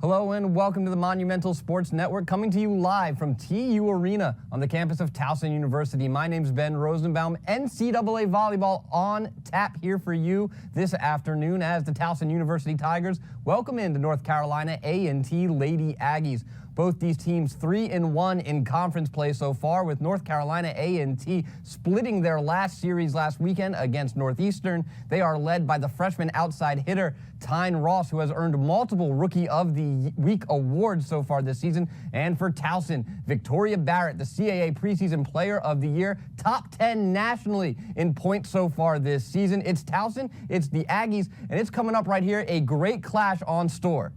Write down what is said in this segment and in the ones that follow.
Hello and welcome to the Monumental Sports Network, coming to you live from TU Arena on the campus of Towson University. My name's Ben Rosenbaum. NCAA Volleyball on tap here for you this afternoon as the Towson University Tigers welcome into North Carolina A&T Lady Aggies. Both these teams 3-1 in conference play so far, with North Carolina A&T splitting their last series last weekend against Northeastern. They are led by the freshman outside hitter Tyne Ross, who has earned multiple Rookie of the Week awards so far this season. And for Towson, Victoria Barrett, the CAA Preseason Player of the Year, top 10 nationally in points so far this season. It's Towson, it's the Aggies, and it's coming up right here, a great clash on store.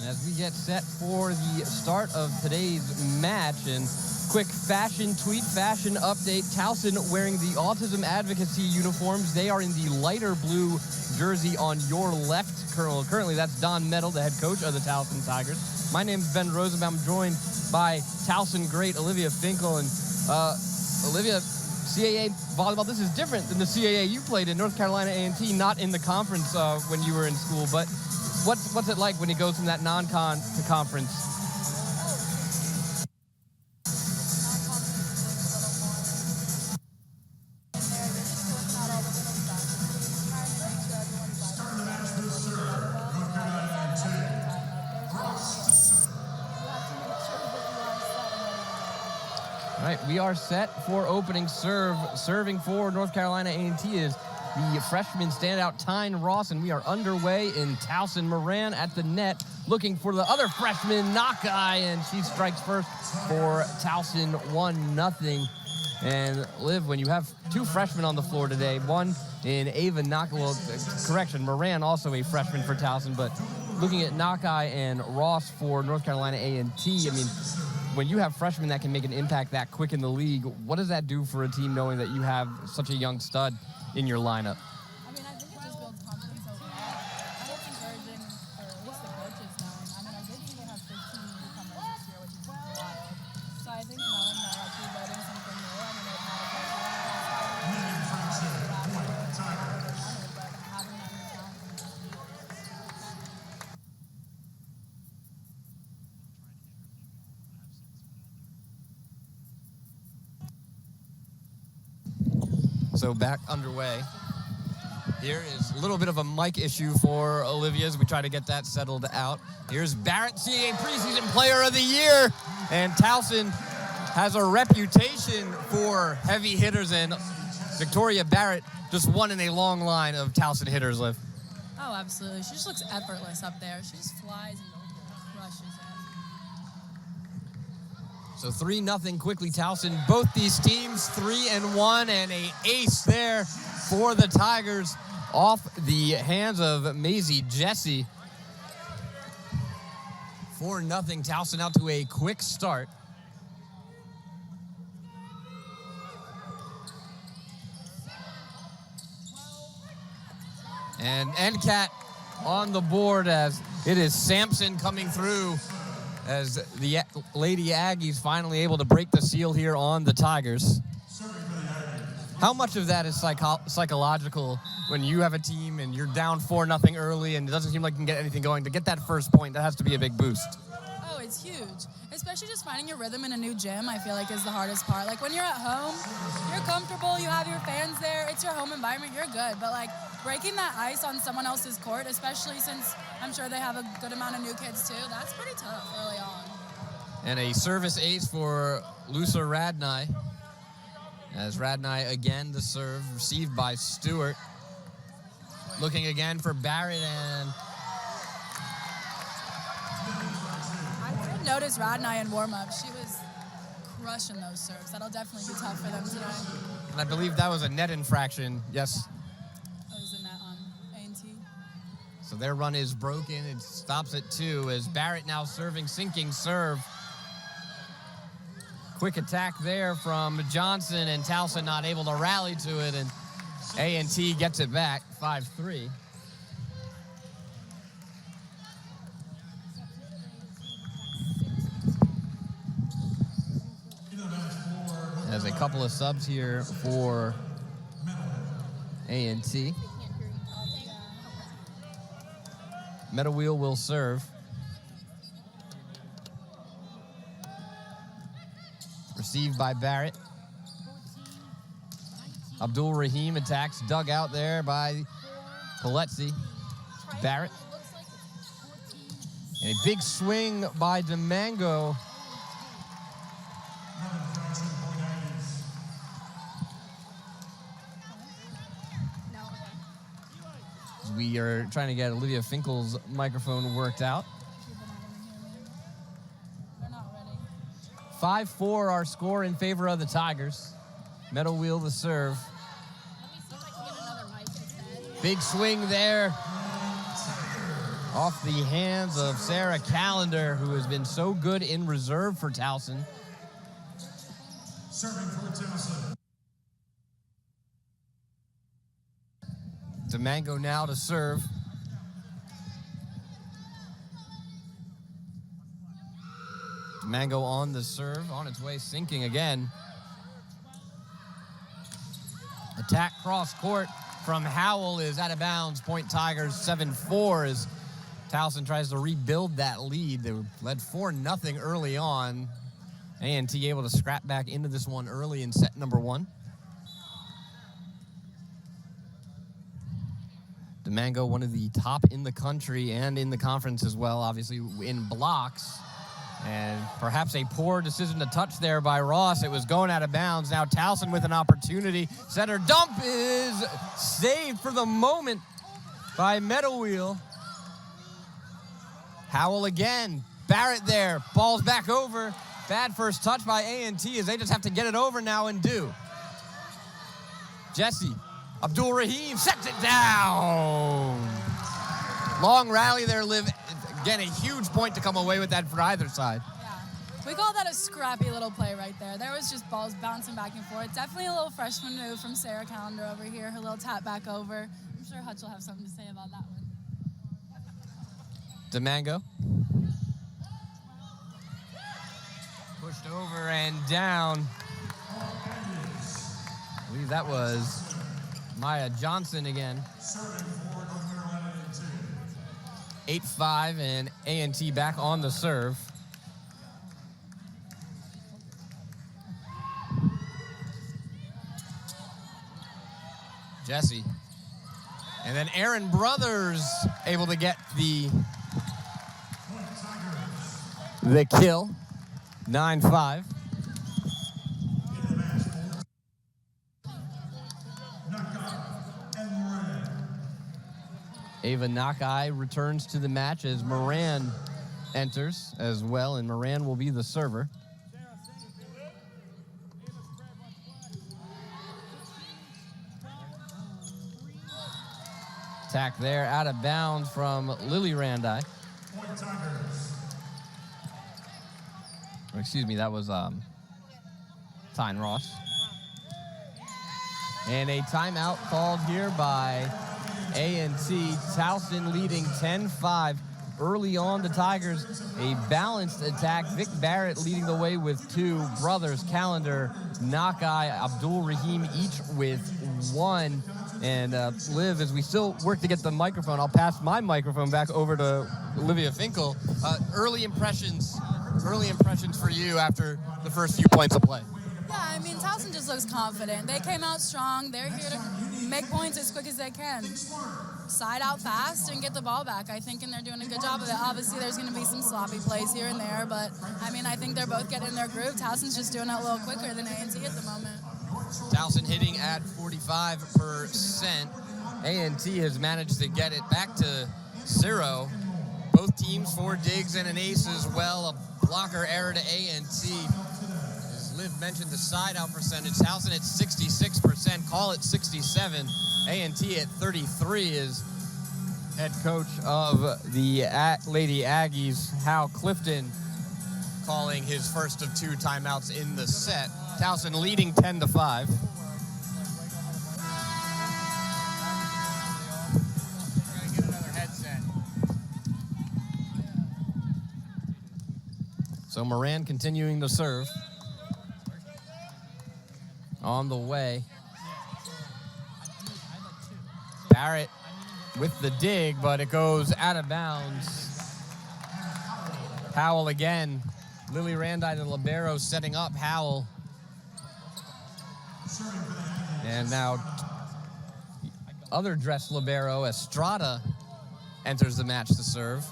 As we get set for the start of today's match, and quick fashion update, Towson wearing the autism advocacy uniforms. They are in the lighter blue jersey on your left. Currently that's Don Metal, the head coach of the Towson Tigers. My name is Ben Rosenbaum, joined by Towson great Olivia Finkel. And Olivia, CAA volleyball, this is different than the CAA you played in, North Carolina A&T, not in the conference when you were in school, but what's it like when it goes from that non-con to conference? All right, we are set for opening serve. Serving for North Carolina A&T is the freshman standout Tyne Ross, and we are underway in Towson. Moran at the net, looking for the other freshman, Nakai, and she strikes first for Towson, 1-0. And Liv, when you have two freshmen on the floor today, one in Ava Nakai, well, correction, Moran also a freshman for Towson, but looking at Nakai and Ross for North Carolina A&T, I mean, when you have freshmen that can make an impact that quick in the league, what does that do for a team knowing that you have such a young stud in your lineup? I mean, I think it just builds confidence overall. I think it's encouraging for at least the coaches knowing. I mean, I did see they have 15 newcomers this year, which is wild. So I think knowing that like you're building something new, I mean, it matters like but having that new talent. So back underway. Here is a little bit of a mic issue for Olivia as we try to get that settled out. Here's Barrett, CAA Preseason Player of the Year. And Towson has a reputation for heavy hitters, and Victoria Barrett just one in a long line of Towson hitters, Liv. Oh, absolutely. She just looks effortless up there. She just flies and crushes it. So 3-0 quickly, Towson. Both these teams 3-1, and a ace there for the Tigers off the hands of Maisie Jesse. 4-0, Towson out to a quick start. And NCAT on the board as it is Sampson coming through, as the Lady Aggies finally able to break the seal here on the Tigers. How much of that is psychological when you have a team and you're down 4-0 early and it doesn't seem like you can get anything going? To get that first point, that has to be a big boost. Oh, it's huge. Especially just finding your rhythm in a new gym, I feel like is the hardest part. Like when you're at home, you're comfortable, you have your fans there, it's your home environment, you're good. But like breaking that ice on someone else's court, especially since I'm sure they have a good amount of new kids too, that's pretty tough early on. And a service ace for Lusa Radnai. As Radnai again, the serve received by Stewart. Looking again for Barrett, and I did notice Radnai in warm-up. She was crushing those serves. That'll definitely be tough for them today. and I believe that was a net infraction. Yes. Oh, it was a net on A&T. So their run is broken. It stops at 2 as Barrett now serving, sinking serve. Quick attack there from Johnson, and Towson not able to rally to it, and A&T gets it back, 5-3. There's a couple of subs here for A&T. Meadow Wheel will serve. Received by Barrett. Abdul Rahim attacks, dug out there by Paletsi. Barrett. And a big swing by DeMango. We are trying to get Olivia Finkel's microphone worked out. 5-4 our score in favor of the Tigers. Meadow Wheel the serve. Big swing there. Off the hands of Sarah Callender, who has been so good in reserve for Towson. Serving for Towson. DeMango now to serve. DeMango on the serve, on its way, sinking again. Attack cross court from Howell is out of bounds. Point Tigers 7-4 as Towson tries to rebuild that lead. They were led 4-0 early on. A&T able to scrap back into this one early in set number 1. DeMango, one of the top in the country and in the conference as well, obviously in blocks. And perhaps a poor decision to touch there by Ross. It was going out of bounds. Now Towson with an opportunity. Center dump is saved for the moment by Meadow Wheel. Howell again. Barrett there. Ball's back over. Bad first touch by A&T as they just have to get it over now and do. Jesse. Abdul Rahim sets it down. Long rally there, Liv. Again, a huge point to come away with that for either side. Yeah. We call that a scrappy little play right there. There was just balls bouncing back and forth. Definitely a little freshman move from Sarah Callender over here. Her little tap back over. I'm sure Hutch will have something to say about that one. DeMango. Pushed over and down. I believe that was Maya Johnson again. 8-5 and A&T back on the serve. Jesse. And then Aaron Brothers able to get the kill. 9-5. Ava Nakai returns to the match as Moran enters as well, and Moran will be the server. Attack there, out of bounds from Lily Randi. Or excuse me, that was Tyne Ross. And a timeout called here by A&T. Towson leading 10-5. Early on, the Tigers, a balanced attack. Vic Barrett leading the way with 2. Brothers, Callender, Nakai, Abdul Rahim, each with 1. And Liv, as we still work to get the microphone, I'll pass my microphone back over to Olivia Finkel. Early impressions for you after the first few points of play. Yeah, I mean, Towson just looks confident. They came out strong. They're here to make points as quick as they can. Side out fast and get the ball back, I think, and they're doing a good job of it. Obviously, there's going to be some sloppy plays here and there, but, I mean, I think they're both getting in their groove. Towson's just doing it a little quicker than A&T at the moment. Towson hitting at 45%. A&T has managed to get it back to 0. Both teams 4 digs and an ace as well. A blocker error to A&T. As Liv mentioned, the side out percentage. Towson at 66%, call it 67. A&T at 33 is head coach of the Lady Aggies, Hal Clifton, calling his first of 2 timeouts in the set. Towson leading 10-5. So Moran continuing to serve. On the way. Barrett with the dig, but it goes out of bounds. Howell again. Lily Randine, the libero, setting up Howell. And now the other dressed libero, Estrada, enters the match to serve.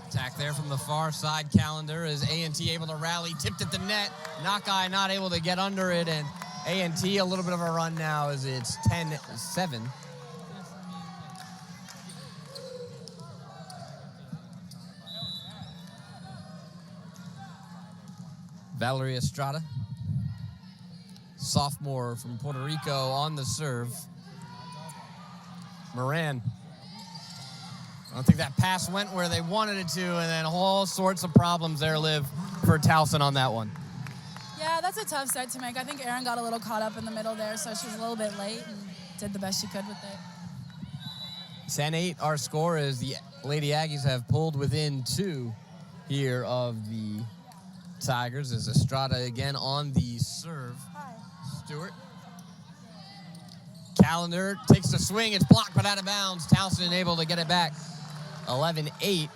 Attack there from the far side calendar. Is A&T able to rally? Tipped at the net. Nakai not able to get under it, and A&T a little bit of a run now as it's 10-7. Valerie Estrada, sophomore from Puerto Rico, on the serve. Moran. I don't think that pass went where they wanted it to, and then all sorts of problems there, Liv, for Towson on that one. Yeah, that's a tough set to make. I think Erin got a little caught up in the middle there, so she was a little bit late and did the best she could with it. 10-8 our score, as the Lady Aggies have pulled within 2 here of the Tigers, as Estrada again on the serve. Hi. Stewart. Calendar takes the swing. It's blocked but out of bounds. Towson able to get it back. 11-8.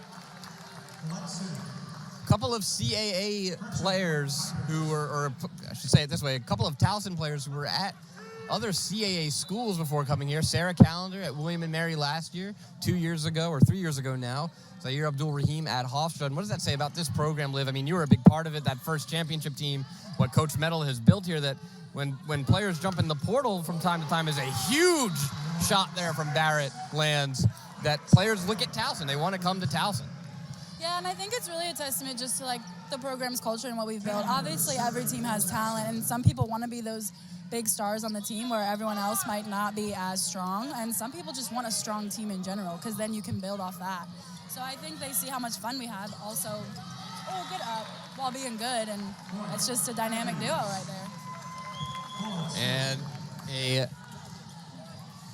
A couple of CAA players who were, or I should say it this way, a couple of Towson players who were at other CAA schools before coming here. Sarah Calendar at William & Mary last year, 2 years ago, or 3 years ago now. Zaire Abdul-Rahim at Hofstra. What does that say about this program, Liv? I mean, you were a big part of it, that first championship team, what Coach Metal has built here, that when players jump in the portal from time to time is a huge shot there from Barrett lands, that players look at Towson. They want to come to Towson. Yeah, and I think it's really a testament just to like the program's culture and what we've built. Obviously, every team has talent, and some people want to be those big stars on the team where everyone else might not be as strong, and some people just want a strong team in general because then you can build off that. So I think they see how much fun we have also, get up while being good, and it's just a dynamic duo right there. And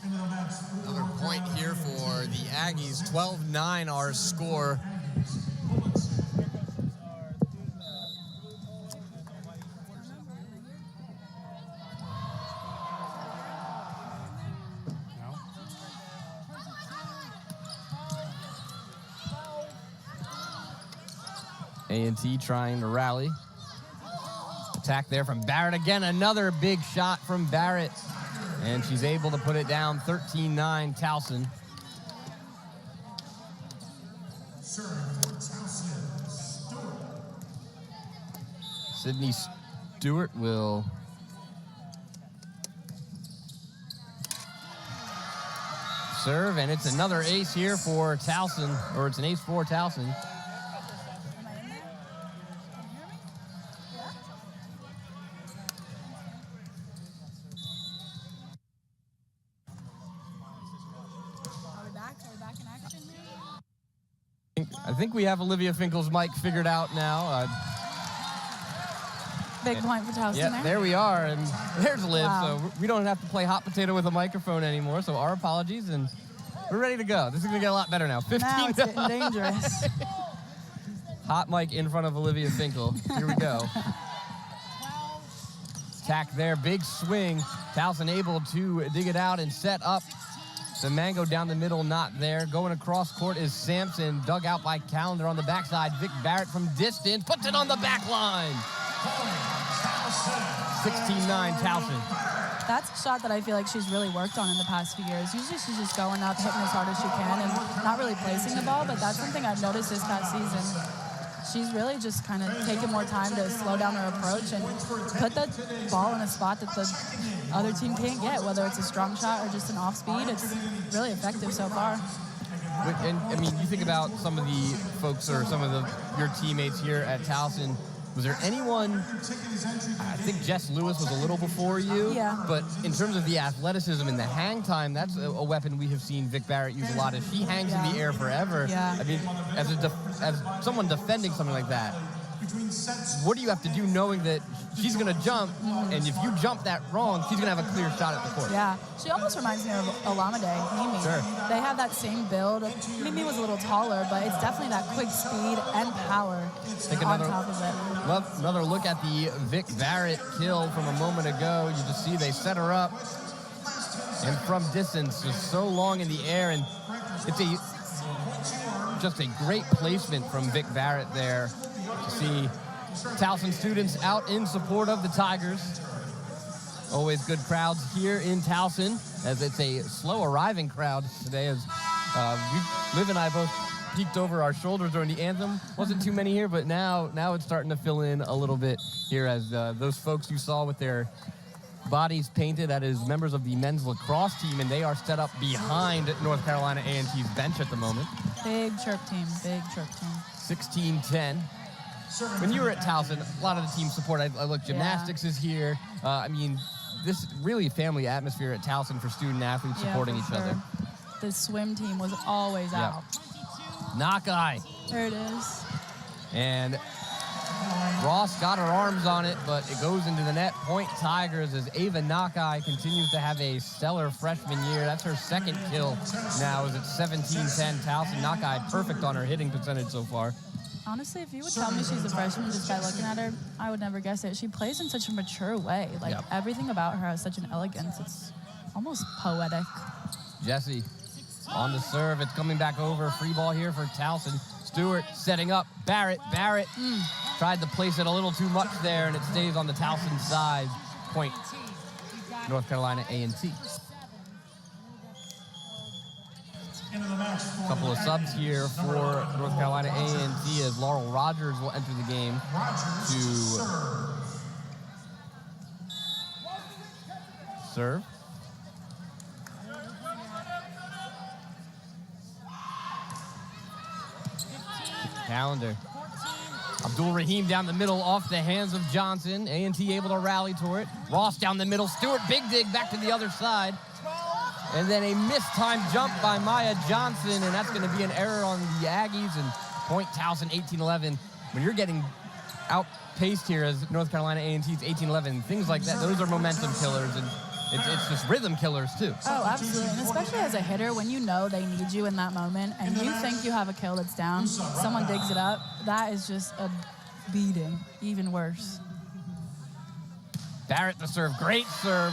another point here for the Aggies. 12-9 our score. A&T trying to rally. Attack there from Barrett. Again, another big shot from Barrett. And she's able to put it down, 13-9 Towson. Sydney Stewart will serve, and it's another ace here for Towson, or it's an ace for Towson. I think we have Olivia Finkel's mic figured out now. Big point for Towson yeah, there we are, and there's Liv. Wow. So we don't have to play hot potato with a microphone anymore, so our apologies, and we're ready to go. This is going to get a lot better now. 15. Now it's getting dangerous. Hot mic in front of Olivia Finkel. Here we go. Attack there, big swing. Towson able to dig it out and set up. The mango down the middle, not there. Going across court is Sampson, dug out by Calendar on the backside. Vic Barrett from distance, puts it on the back line. 16-9 Towson. That's a shot that I feel like she's really worked on in the past few years. Usually she's just going up, hitting as hard as she can, and not really placing the ball, but that's something I've noticed this past season. She's really just kind of taking more time to slow down her approach and put the ball in a spot that the other team can't get, whether it's a strong shot or just an off speed. It's really effective so far. And I mean, you think about some of the folks or some of your teammates here at Towson. Was there anyone, I think Jess Lewis was a little before you, yeah. But in terms of the athleticism and the hang time, that's a weapon we have seen Vic Barrett use a lot. As she hangs in the air forever. Yeah. I mean, as someone defending something like that, what do you have to do knowing that she's going to jump, and if you jump that wrong, she's going to have a clear shot at the court? Yeah, she almost reminds me of Olamide, Mimi. Sure. They have that same build. Mimi was a little taller, but it's definitely that quick speed and power on top of it. Another look at the Vic Barrett kill from a moment ago. You just see they set her up, and from distance, just so long in the air, and it's just a great placement from Vic Barrett there to see Towson students out in support of the Tigers. Always good crowds here in Towson, as it's a slow arriving crowd today, as Liv and I both peeked over our shoulders during the anthem. Wasn't too many here, but now it's starting to fill in a little bit here, as those folks you saw with their bodies painted, that is members of the men's lacrosse team, and they are set up behind North Carolina A&T's bench at the moment. Big chirp team, big chirp team. 16-10. When you were at Towson, a lot of the team support, I look, gymnastics is here. I mean, this really family atmosphere at Towson for student athletes supporting each other. The swim team was always out. Knock-eye. There it is. And Ross got her arms on it, but it goes into the net. Point Tigers, as Ava Knock-eye continues to have a stellar freshman year. That's her second kill now, as it's 17-10. Towson. Knock-eye perfect on her hitting percentage so far. Honestly, if you would tell me she's a freshman just by looking at her, I would never guess it. She plays in such a mature way. Like, everything about her has such an elegance. It's almost poetic. Jesse on the serve. It's coming back over. Free ball here for Towson. Stewart setting up. Barrett tried to place it a little too much there, and it stays on the Towson side. Point North Carolina A&T. A couple of subs here for North Carolina A&T, as Laurel Rogers will enter the game to serve. Calendar. Abdul Rahim down the middle off the hands of Johnson. A&T able to rally to it. Ross down the middle. Stewart, big dig back to the other side. And then a mistimed jump by Maya Johnson, and that's going to be an error on the Aggies, and point Towson 18-11. When you're getting outpaced here as North Carolina A&T's 18-11, things like that, those are momentum killers, and it's just rhythm killers too. Oh, absolutely, and especially as a hitter, when you know they need you in that moment, and you think you have a kill that's down, someone digs it up, that is just a beating, even worse. Barrett the serve, great serve.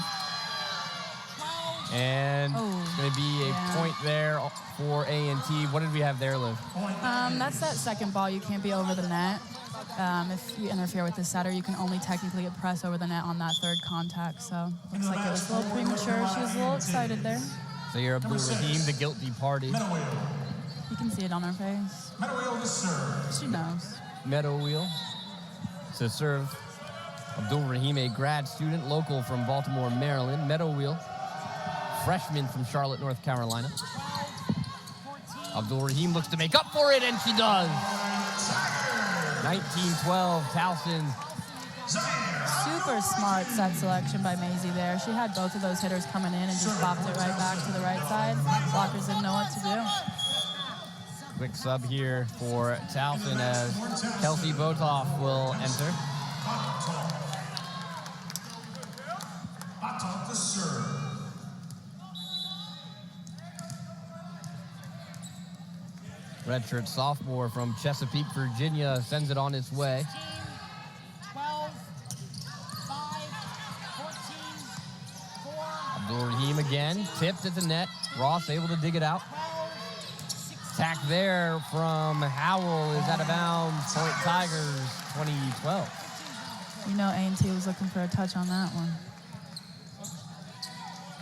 And it's going to be a point there for A&T. What did we have there, Liv? That's that second ball. You can't be over the net. If you interfere with the setter, you can only technically press over the net on that third contact. So looks like it was a little premature. She was a little excited there. So you're Abdul Rahim, the guilty party. You can see it on her face. She knows. Meadow wheel to serve. Abdul Rahim, a grad student, local from Baltimore, Maryland. Meadow wheel. Freshman from Charlotte, North Carolina. Abdul Rahim looks to make up for it, and she does. 19-12, Towson. Super smart set selection by Maisie there. She had both of those hitters coming in and just bopped it right back to the right side. Blockers didn't know what to do. Quick sub here for Towson, as Kelsey Botoff will enter. Redshirt sophomore from Chesapeake, Virginia, sends it on its way. 12, 5, 14, 4. Abdul Rahim again, tipped at the net. Ross able to dig it out. Attack there from Howell is out of bounds. Point Tigers, 2012. You know A&T was looking for a touch on that one.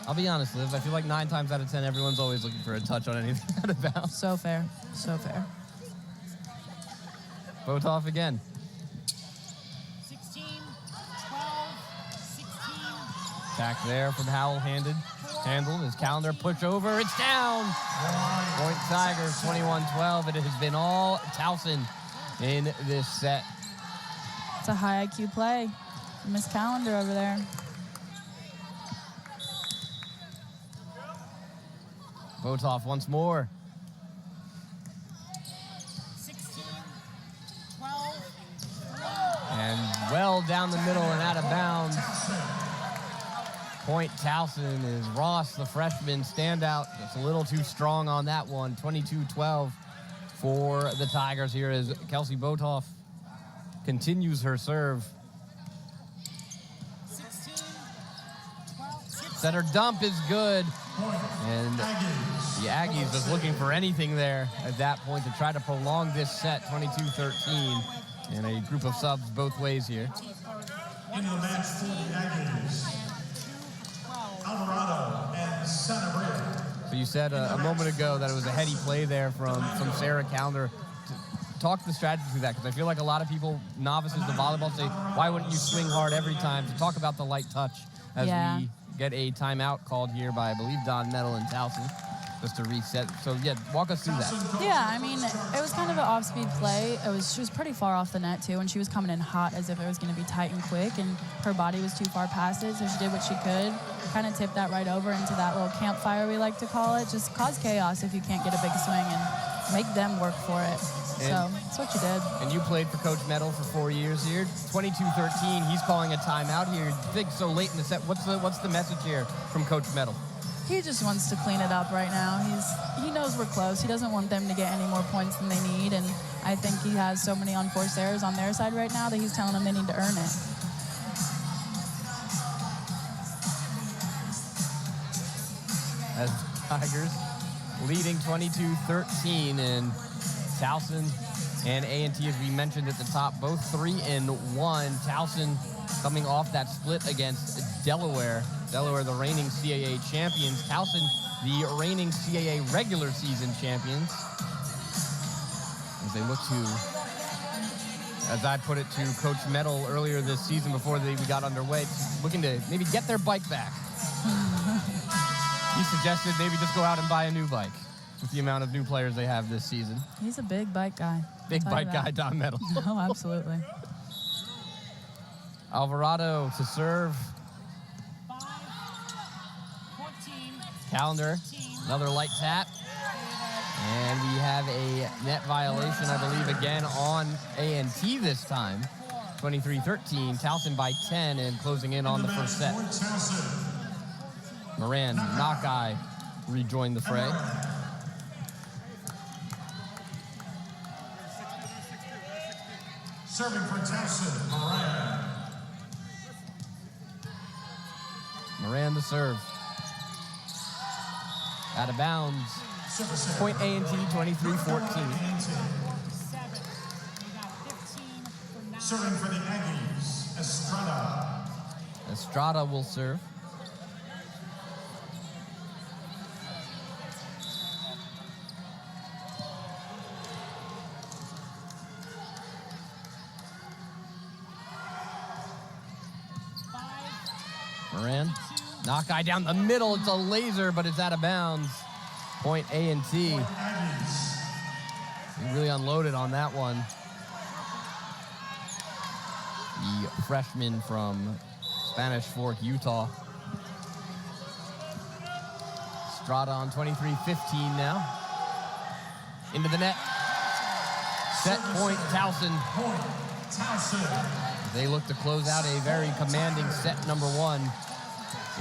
I'll be honest, Liv, I feel like 9 times out of 10, everyone's always looking for a touch on anything out of bounds. So fair, so fair. Botoff again. 16, 12, 16. Attack there from Howell, handled. His calendar push over, it's down. Point Tigers, 21-12. It has been all Towson in this set. It's a high IQ play. Miss Calendar over there. Botoff once more. 16, 12, 3. ball down the middle and out of bounds. Point Towson is Ross, the freshman standout. Just a little too strong on that one. 22-12 for the Tigers here as Kelsey Botoff continues her serve. 16, 12, Center dump is good. And the Aggies just looking for anything there at that point to try to prolong this set, 22-13. And a group of subs both ways here. Into the match for the Aggies, Alvarado and Sanabria. So you said a moment ago that it was a heady play there from Sarah Callender. Talk the strategy through that, because I feel like a lot of people, novices to volleyball, say, why wouldn't you swing hard every time? To talk about the light touch as we get a timeout called here by, I believe, Don Nettle and Towson, just to reset. So, yeah, walk us through that. Yeah, I mean, it was kind of an off-speed play. She was pretty far off the net, too, and she was coming in hot as if it was going to be tight and quick, and her body was too far past it, so she did what she could, kind of tipped that right over into that little campfire, we like to call it. Just cause chaos if you can't get a big swing and make them work for it. So that's what you did. And you played for Coach Metal for 4 years here. 22-13, he's calling a timeout here. Big so late in the set. What's the message here from Coach Metal? He just wants to clean it up right now. He knows we're close. He doesn't want them to get any more points than they need, and I think he has so many unforced errors on their side right now that he's telling them they need to earn it. As Tigers leading 22-13, and Towson and A&T, as we mentioned at the top, both 3-1. Towson coming off that split against Delaware. Delaware, the reigning CAA champions. Towson, the reigning CAA regular season champions. As they look to, as I put it to Coach Metal earlier this season before we got underway, looking to maybe get their bike back. He suggested maybe just go out and buy a new bike with the amount of new players they have this season. He's a big bike guy. Big bike guy, Don Metal. Oh, absolutely. Alvarado to serve. 5, 14, Calendar, another light tap. And we have a net violation, I believe, again on A&T this time. 23-13, Towson by 10 and closing in on the first set. Moran, Knockeye, rejoined the fray. Serving for Towson, Moran. Moran to serve. Out of bounds. Point A&T, 23-14. 7. We got 15 for 9. Serving for the Aggies, Estrada. Estrada will serve. Moran, knock-eye down the middle. It's a laser, but it's out of bounds. Point A&T. He really unloaded on that one. The freshman from Spanish Fork, Utah. Estrada on 23-15 now. Into the net. Set point, Towson. Point, Towson. They look to close out a very commanding set number one.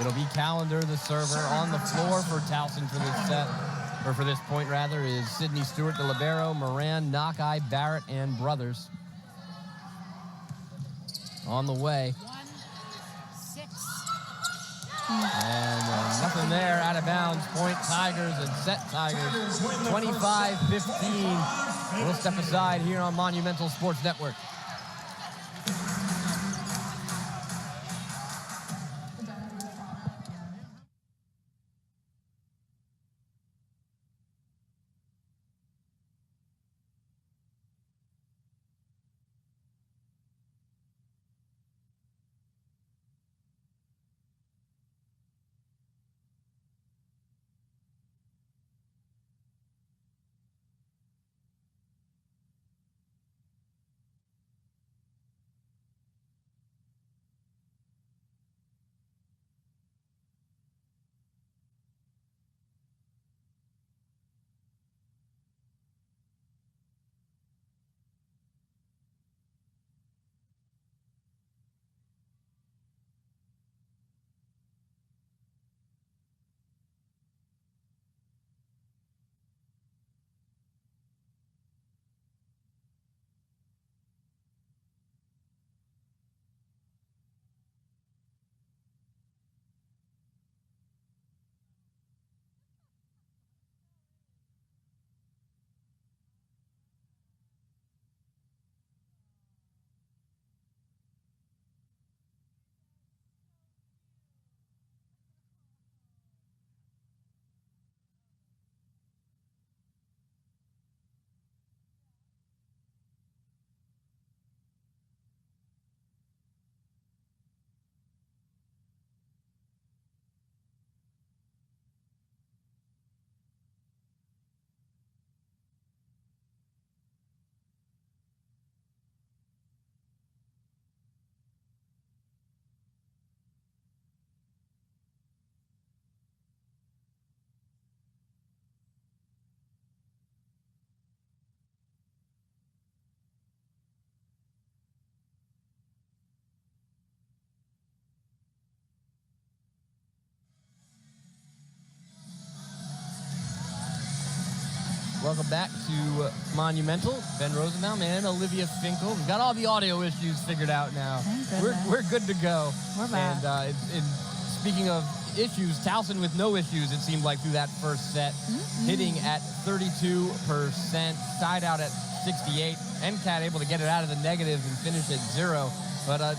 It'll be Calendar, the server. On the floor for Towson for this set, or for this point rather, is Sydney Stewart, the libero, Moran, Knockeye, Barrett, and Brothers. On the way. 1, 6. And nothing there, out of bounds. Point Tigers and set Tigers. 25-15. We'll step aside here on Monumental Sports Network. Welcome back to Monumental. Ben Rosenbaum and Olivia Finkel. We've got all the audio issues figured out now. Thank We're goodness. good to go. We're back. And speaking of issues, Towson with no issues, it seemed like, through that first set. Hitting at 32%, side out at 68. NCAT able to get it out of the negatives and finish at 0. But a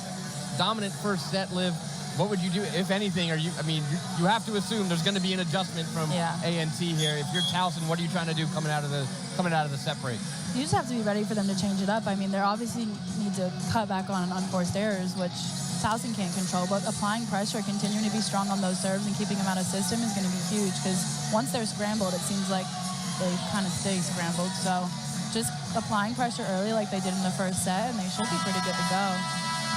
dominant first set, Liv. What would you do, if anything? You have to assume there's going to be an adjustment from A&T here. If you're Towson, what are you trying to do coming out of the set break? You just have to be ready for them to change it up. I mean, they obviously need to cut back on unforced errors, which Towson can't control, but applying pressure, continuing to be strong on those serves and keeping them out of system is going to be huge, because once they're scrambled, it seems like they kind of stay scrambled. So just applying pressure early like they did in the first set, and they should be pretty good to go.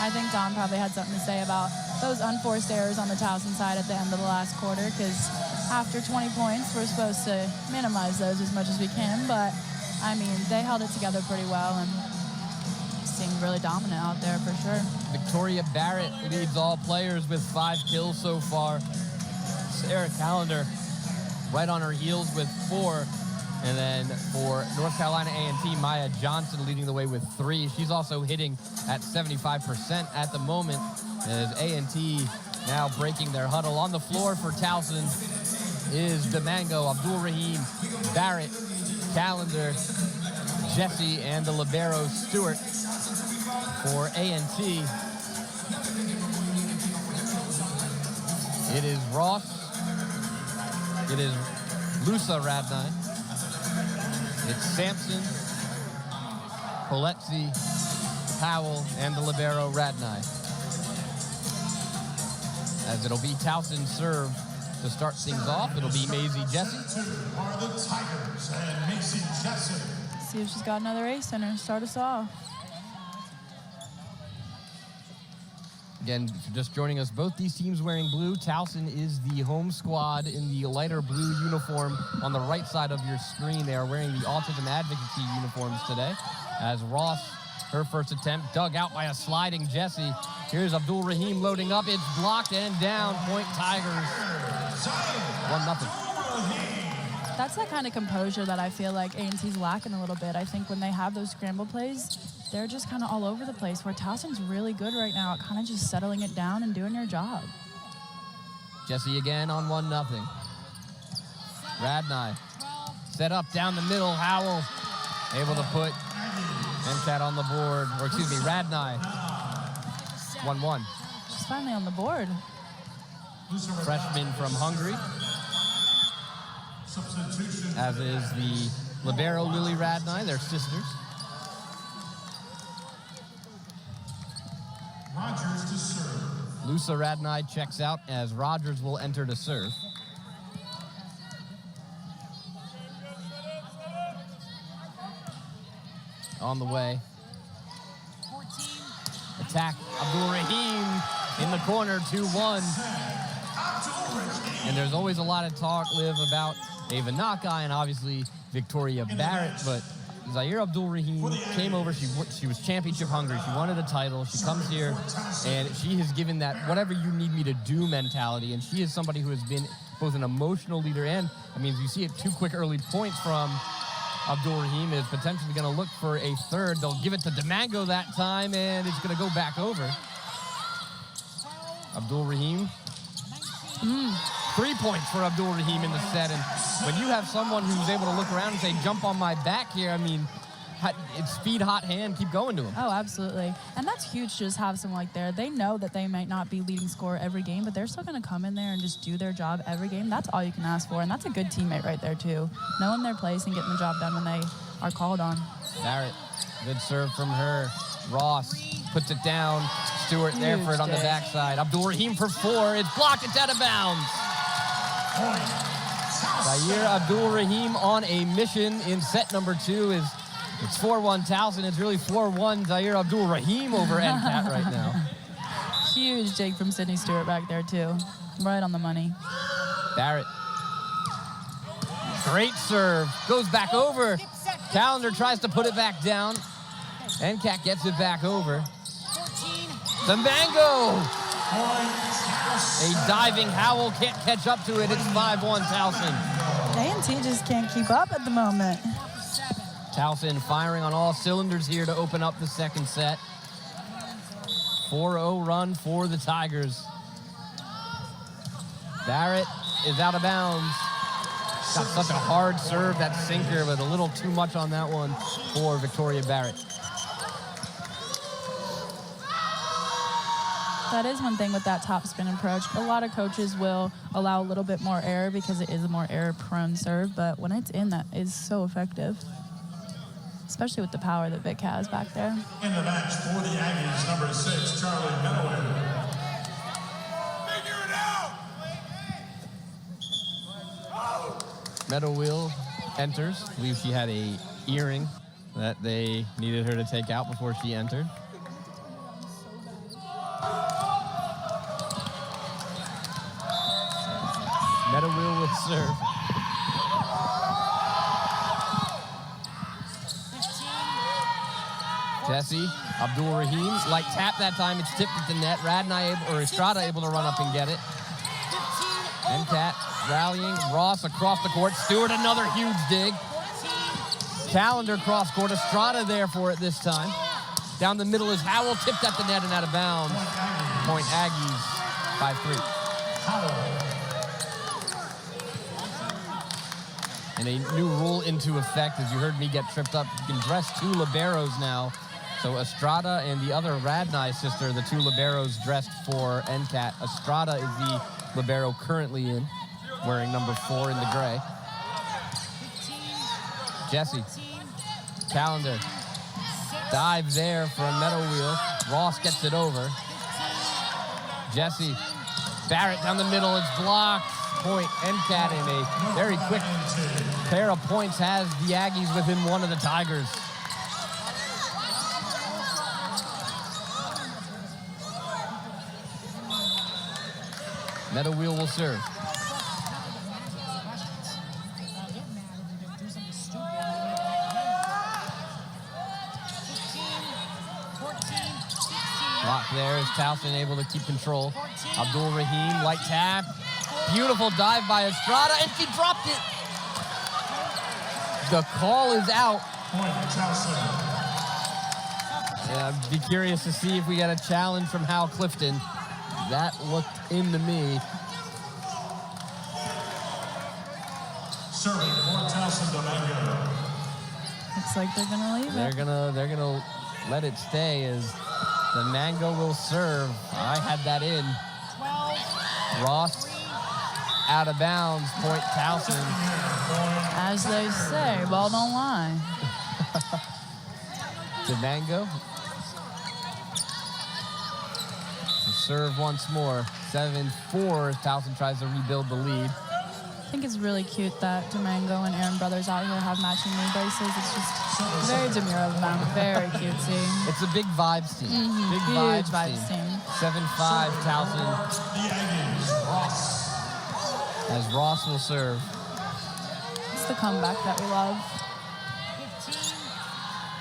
I think Don probably had something to say about those unforced errors on the Towson side at the end of the last quarter, because after 20 points, we're supposed to minimize those as much as we can. But, I mean, they held it together pretty well and seemed really dominant out there for sure. Victoria Barrett leads all players with 5 kills so far. Sarah Callender right on her heels with 4. And then for North Carolina A&T, Maya Johnson leading the way with 3. She's also hitting at 75% at the moment, as A&T now breaking their huddle. On the floor for Towson is Domingo, Abdul Rahim, Barrett, Callender, Jesse, and the libero Stewart for A&T. It is Ross. It is Lusa Radnai. It's Sampson, Poletzi, Powell, and the libero Radnai. As it'll be Towson's serve to start things off. It'll be Maisie Jesse. Are the Tigers and Macy Jesse. See if she's got another ace in her. Start us off. Again, if you're just joining us, both these teams wearing blue. Towson is the home squad in the lighter blue uniform on the right side of your screen. They are wearing the autism advocacy uniforms today. As Ross, her first attempt, dug out by a sliding Jesse. Here's Abdul Rahim loading up. It's blocked and down. Point Tigers. 1-0. That's that kind of composure that I feel like A&T's lacking a little bit. I think when they have those scramble plays, they're just kind of all over the place, where Towson's really good right now at kind of just settling it down and doing their job. Jesse again on 1-0. Radnai set up down the middle. Howell able to put NCAT on the board, or excuse me, Radnai. 1-1. She's finally on the board. Freshman from Hungary, Substitution. as is the libero Lily Radnai. They're sisters. Rogers to serve. Lusa Radnai checks out as Rogers will enter to serve. On the way. 14. Attack Abdul Rahim in the corner, 2-1. And there's always a lot of talk, Liv, about Ava Nakai and obviously Victoria Barrett, but Zaire Abdul Rahim came over. She was championship hungry. She wanted a title. She comes here, and she has given that whatever you need me to do mentality. And she is somebody who has been both an emotional leader and, I mean, you see it, 2 quick early points from Abdul Rahim is potentially going to look for a third. They'll give it to Domingo that time, and it's going to go back over. Abdul Rahim. 3 points for Abdul Rahim in the set. And when you have someone who's able to look around and say, jump on my back here, I mean, it's speed, hot hand, keep going to him. Oh, absolutely. And that's huge to just have someone like there. They know that they might not be leading scorer every game, but they're still going to come in there and just do their job every game. That's all you can ask for. And that's a good teammate right there, too. Knowing their place and getting the job done when they are called on. Barrett, good serve from her. Ross puts it down. Stewart there for it on the backside. Abdul Rahim for 4. It's blocked. It's out of bounds. Zaire Abdul Rahim on a mission in set number 2. It's 4-1 Towson. It's really 4-1 Zaire Abdul Rahim over NCAT right now. Huge dig from Sydney Stewart back there, too. Right on the money. Barrett. Great serve. Goes back over. Callender tries to put it back down. NCAT gets it back over. 14. Domingo. A diving Howell can't catch up to it. It's 5-1 Towson. A&T A&T just can't keep up at the moment. Towson firing on all cylinders here to open up the second set. 4-0 run for the Tigers. Barrett is out of bounds. Got such a hard serve, that sinker, but a little too much on that one for Victoria Barrett. That is one thing with that topspin approach. A lot of coaches will allow a little bit more error because it is a more error-prone serve, but when it's in, that is so effective, especially with the power that Vic has back there. In the match for the Aggies, number 6, Charlie Meadoway. Meadowwheel enters. I believe she had a earring that they needed her to take out before she entered. Meadowwheel will serve. Jesse, Abdul Rahim, light tap that time. It's tipped at the net. Estrada able to run up and get it. NCAT rallying. Ross across the court. Stewart, another huge dig. Calendar cross court. Estrada there for it this time. Down the middle is Howell, tipped at the net and out of bounds. Point Aggies, 5-3. And a new rule into effect, as you heard me get tripped up. You can dress 2 liberos now. So Estrada and the other Radnai sister, the 2 liberos dressed for NCAT. Estrada is the libero currently in, wearing number 4 in the gray. Jesse, Calendar, dive there for a Meadowwheel. Ross gets it over. Jesse, Barrett down the middle, it's blocked. Point NCAT, and a very quick pair of points has the Aggies within one of the Tigers. Meadowwheel will serve. Block there is Towson able to keep control. Abdul Rahim, light tap. Beautiful dive by Estrada, and she dropped it. The call is out. Yeah, I'd be curious to see if we get a challenge from Hal Clifton. That looked into me. Serving for Towson Domingo. Looks like they're gonna leave They're it. gonna let it stay as the Mango will serve. I had that in. Ross out of bounds. Point Towson. As they say, ball don't lie. To Mango. Serve once more. 7-4 as Towson tries to rebuild the lead. I think it's really cute that Domingo and Aaron Brothers out here have matching knee braces. It's just very demure of them. Very cutesy. It's a big vibes team. Big Huge vibes team. 7-5 Towson. As Ross will serve. It's the comeback that we love.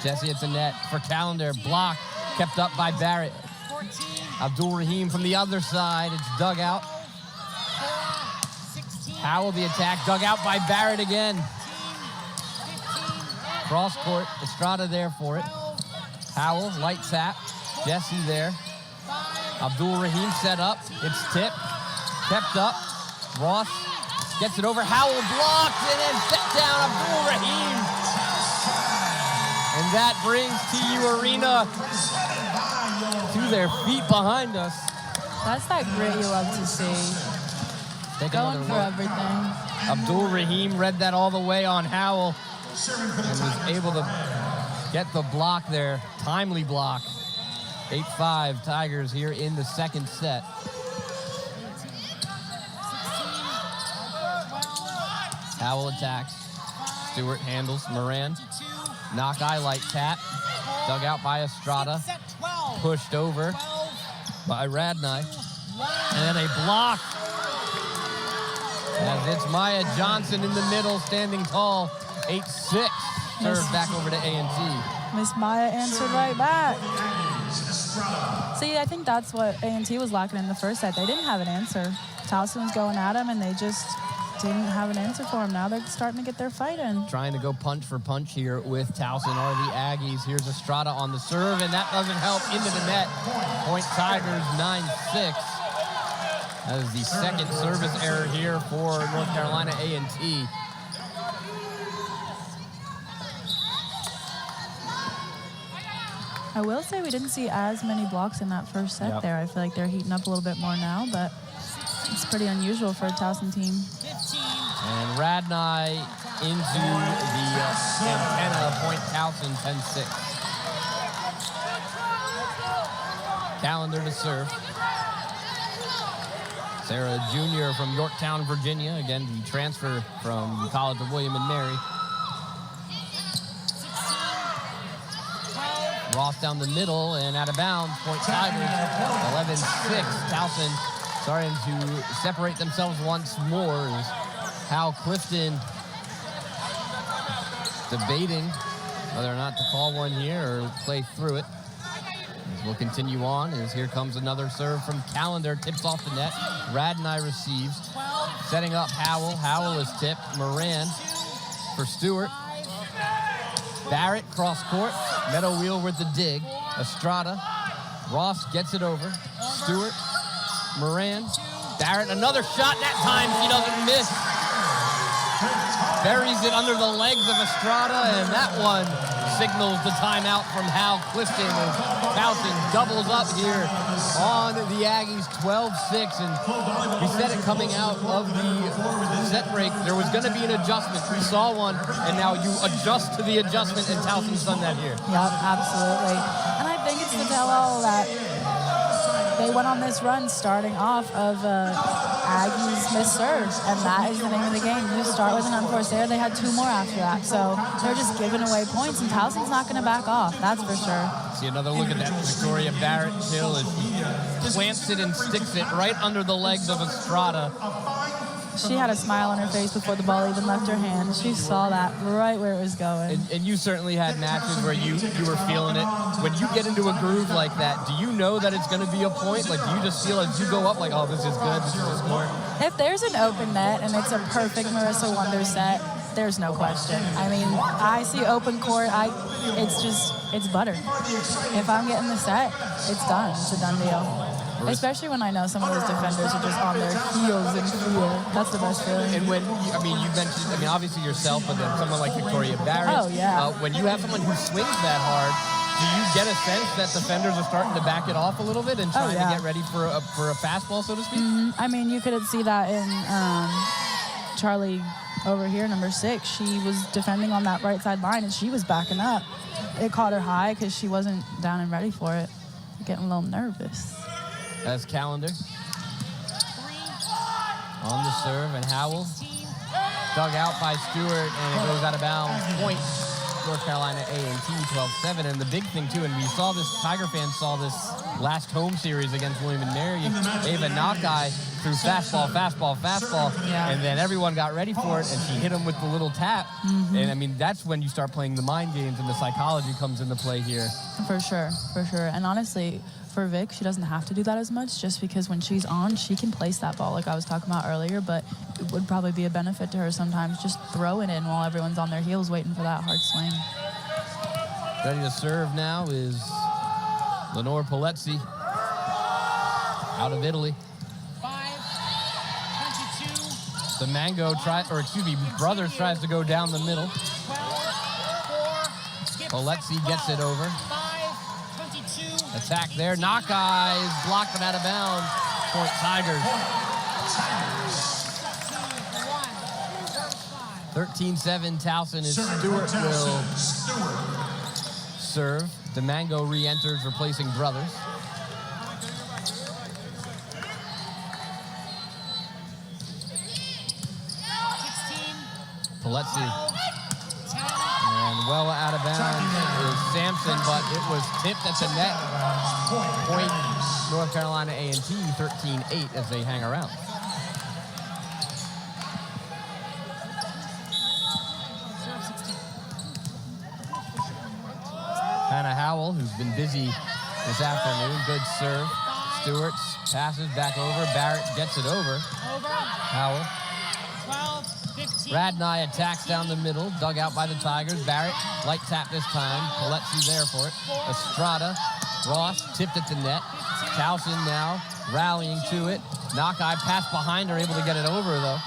Jesse at the net for Calendar. Block kept up by Barrett. Abdul Rahim from the other side. It's dug out. Howell the attack. Dug out by Barrett again. Cross court. Estrada there for it. Howell, light tap. Jesse there. Abdul Rahim set up. It's tipped. Kept up. Ross gets it over. Howell blocked and then set down Abdul Rahim. And that brings TU Arena to their feet behind us. That's that grit you love to see. Going for everything. Abdul Rahim read that all the way on Howell and was able to get the block there. Timely block. 8-5 Tigers here in the second set. Howell attacks. Stewart handles. Moran. Knock eye light tap. Dug out by Estrada. Pushed over by Radnai. And a block. As it's Maya Johnson in the middle, standing tall. 8-6. Serve back over to A&T. Miss Maya answered right back. See, I think that's what A&T was lacking in the first set. They didn't have an answer. Towson was going at him, and they just didn't have an answer for him. Now they're starting to get their fight in. Trying to go punch for punch here with Towson are the Aggies. Here's Estrada on the serve, and that doesn't help. Into the net. Point Tigers 9-6. That is the second service error here for North Carolina A&T. I will say we didn't see as many blocks in that first set there. I feel like they're heating up a little bit more now, but it's pretty unusual for a Towson team. And Radnai into the antenna. Point Towson 10-6. Calendar to serve. Sarah Jr. from Yorktown, Virginia. Again, the transfer from the College of William and Mary. Ross down the middle and out of bounds. Point Tigers 11-6. Towson starting to separate themselves once more. As Hal Clifton debating whether or not to call one here or play through it. As we'll continue on as here comes another serve from Calendar. Tips off the net. Radnai receives. Setting up Howell. Howell is tipped. Moran for Stewart. Barrett cross court. Meadow wheel with the dig. Estrada. Ross gets it over. Stewart. Moran. Barrett, another shot. That time she doesn't miss. Buries it under the legs of Estrada, and that one signals the timeout from Hal Clifton. And Towson doubles up here on the Aggies 12-6. And we said it coming out of the set break, there was going to be an adjustment. We saw one, and now you adjust to the adjustment, and Towson's done that here. Yep, absolutely. And I think it's the tell-all that they went on this run starting off of Aggies missed serves, and that is the name of the game. You start with an unforced error. They had two more after that, so they're just giving away points, and Towson's not going to back off, that's for sure. See another look at that Victoria Barrett kill as she plants it and sticks it right under the legs of Estrada. She had a smile on her face before the ball even left her hand. She saw that right where it was going. And you certainly had matches where you were feeling it. When you get into a groove like that, do you know that it's going to be a point? Like, do you just feel as you go up like, oh, this is good, this is a score? If there's an open net and it's a perfect Marissa Wonder set, there's no question. I mean, I see open court, it's butter. If I'm getting the set, it's done. It's a done deal. Especially when I know some of those defenders are just on their heels in fear. That's the best feeling. And when, you mentioned, obviously yourself, but then someone like Victoria Barrett. Oh, yeah. When you have someone who swings that hard, do you get a sense that defenders are starting to back it off a little bit and trying to get ready for a fastball, so to speak? Mm-hmm. I mean, you could see that in Charlie over here, number 6. She was defending on that right side line, and she was backing up. It caught her high because she wasn't down and ready for it. Getting a little nervous. As Calendar on the serve, and Howell dug out by Stewart, and it goes out of bounds. Point North Carolina A&T 12-7. And the big thing too, and we saw this, Tiger fans saw this last home series against William and Mary. Ava Nakai threw fastball, and then everyone got ready for it, and she hit him with the little tap. Mm-hmm. And that's when you start playing the mind games, and the psychology comes into play here. For sure. And honestly, for Vic, she doesn't have to do that as much, just because when she's on, she can place that ball like I was talking about earlier, but it would probably be a benefit to her sometimes just throw it in while everyone's on their heels waiting for that hard swing. Ready to serve now is Lenore Polezzi out of Italy. 5-22. The Brothers tries to go down the middle. 12-4. Polezzi gets it over. 5-22. Attack there. Nakai is blocked and out of bounds. Point Tigers. 13-7. Towson is Stewart will serve. DeMango re-enters, replacing Brothers. Polezzi. And well out of bounds is Sampson, but it was tipped at the net. Point North Carolina A&T 13-8 as they hang around. Hannah Howell, who's been busy this afternoon. Good serve. Stewart passes back over. Barrett gets it over. Howell. Radnai attacks down the middle, dug out by the Tigers. Barrett, light tap this time. Paletsi there for it. Estrada, Ross tipped at the net. Towson now rallying to it. Knockeye pass behind her, able to get it over though.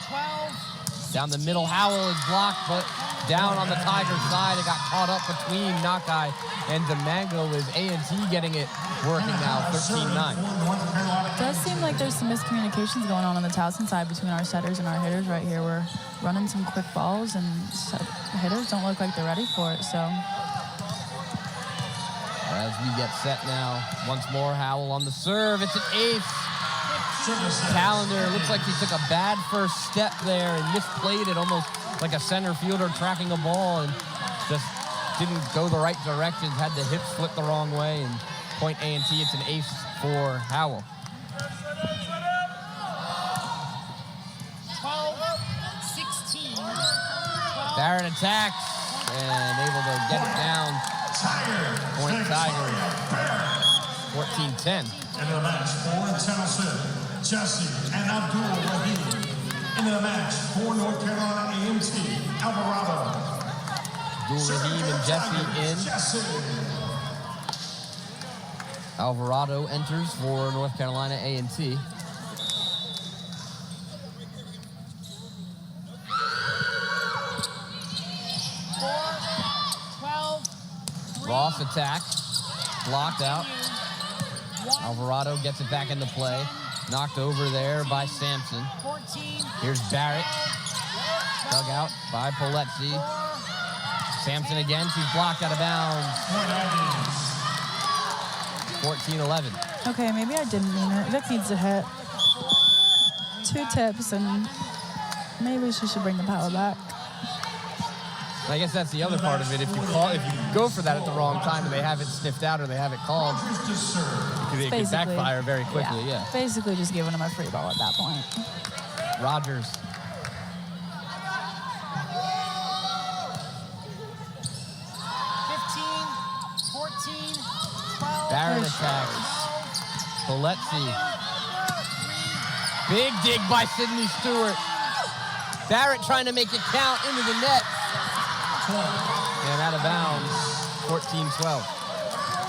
12. Down the middle, Howell is blocked, but down on the Tigers side. It got caught up between Knockeye and DeMango with A&T getting it working now, 13-9. It does seem like there's some miscommunications going on the Towson side between our setters and our hitters right here. We're running some quick balls, and the hitters don't look like they're ready for it, so. As we get set now, once more, Howell on the serve. It's an ace. Calendar, looks like he took a bad first step there and misplayed it, almost like a center fielder tracking a ball, and just didn't go the right direction, had the hips flip the wrong way, and point A&T, it's an ace for Howell. 12-16. Barrett attacks and able to get it down. Point Tigers, 14-10. Into the match for Towson, Jesse and Abdul Rahim. Into the match for North Carolina A&T, Alvarado. Abdul Rahim and Jesse in. Alvarado enters for North Carolina A&T. Ross attacks, blocked out. Alvarado gets it back into play. Knocked over there by Sampson. Here's Barrett. Dug out by Paletsi. Sampson again, she's blocked out of bounds. 14-11. Okay, maybe I didn't mean it. Vic needs to hit 2 tips, and maybe she should bring the power back. I guess that's the other part of it. If you go for that at the wrong time and they have it sniffed out or they have it called, it could backfire very quickly, yeah. Basically just giving him a free ball at that point. Rogers. Barrett attacks. Paletsi. Big dig by Sydney Stewart. Barrett trying to make it count into the net. And out of bounds, 14-12.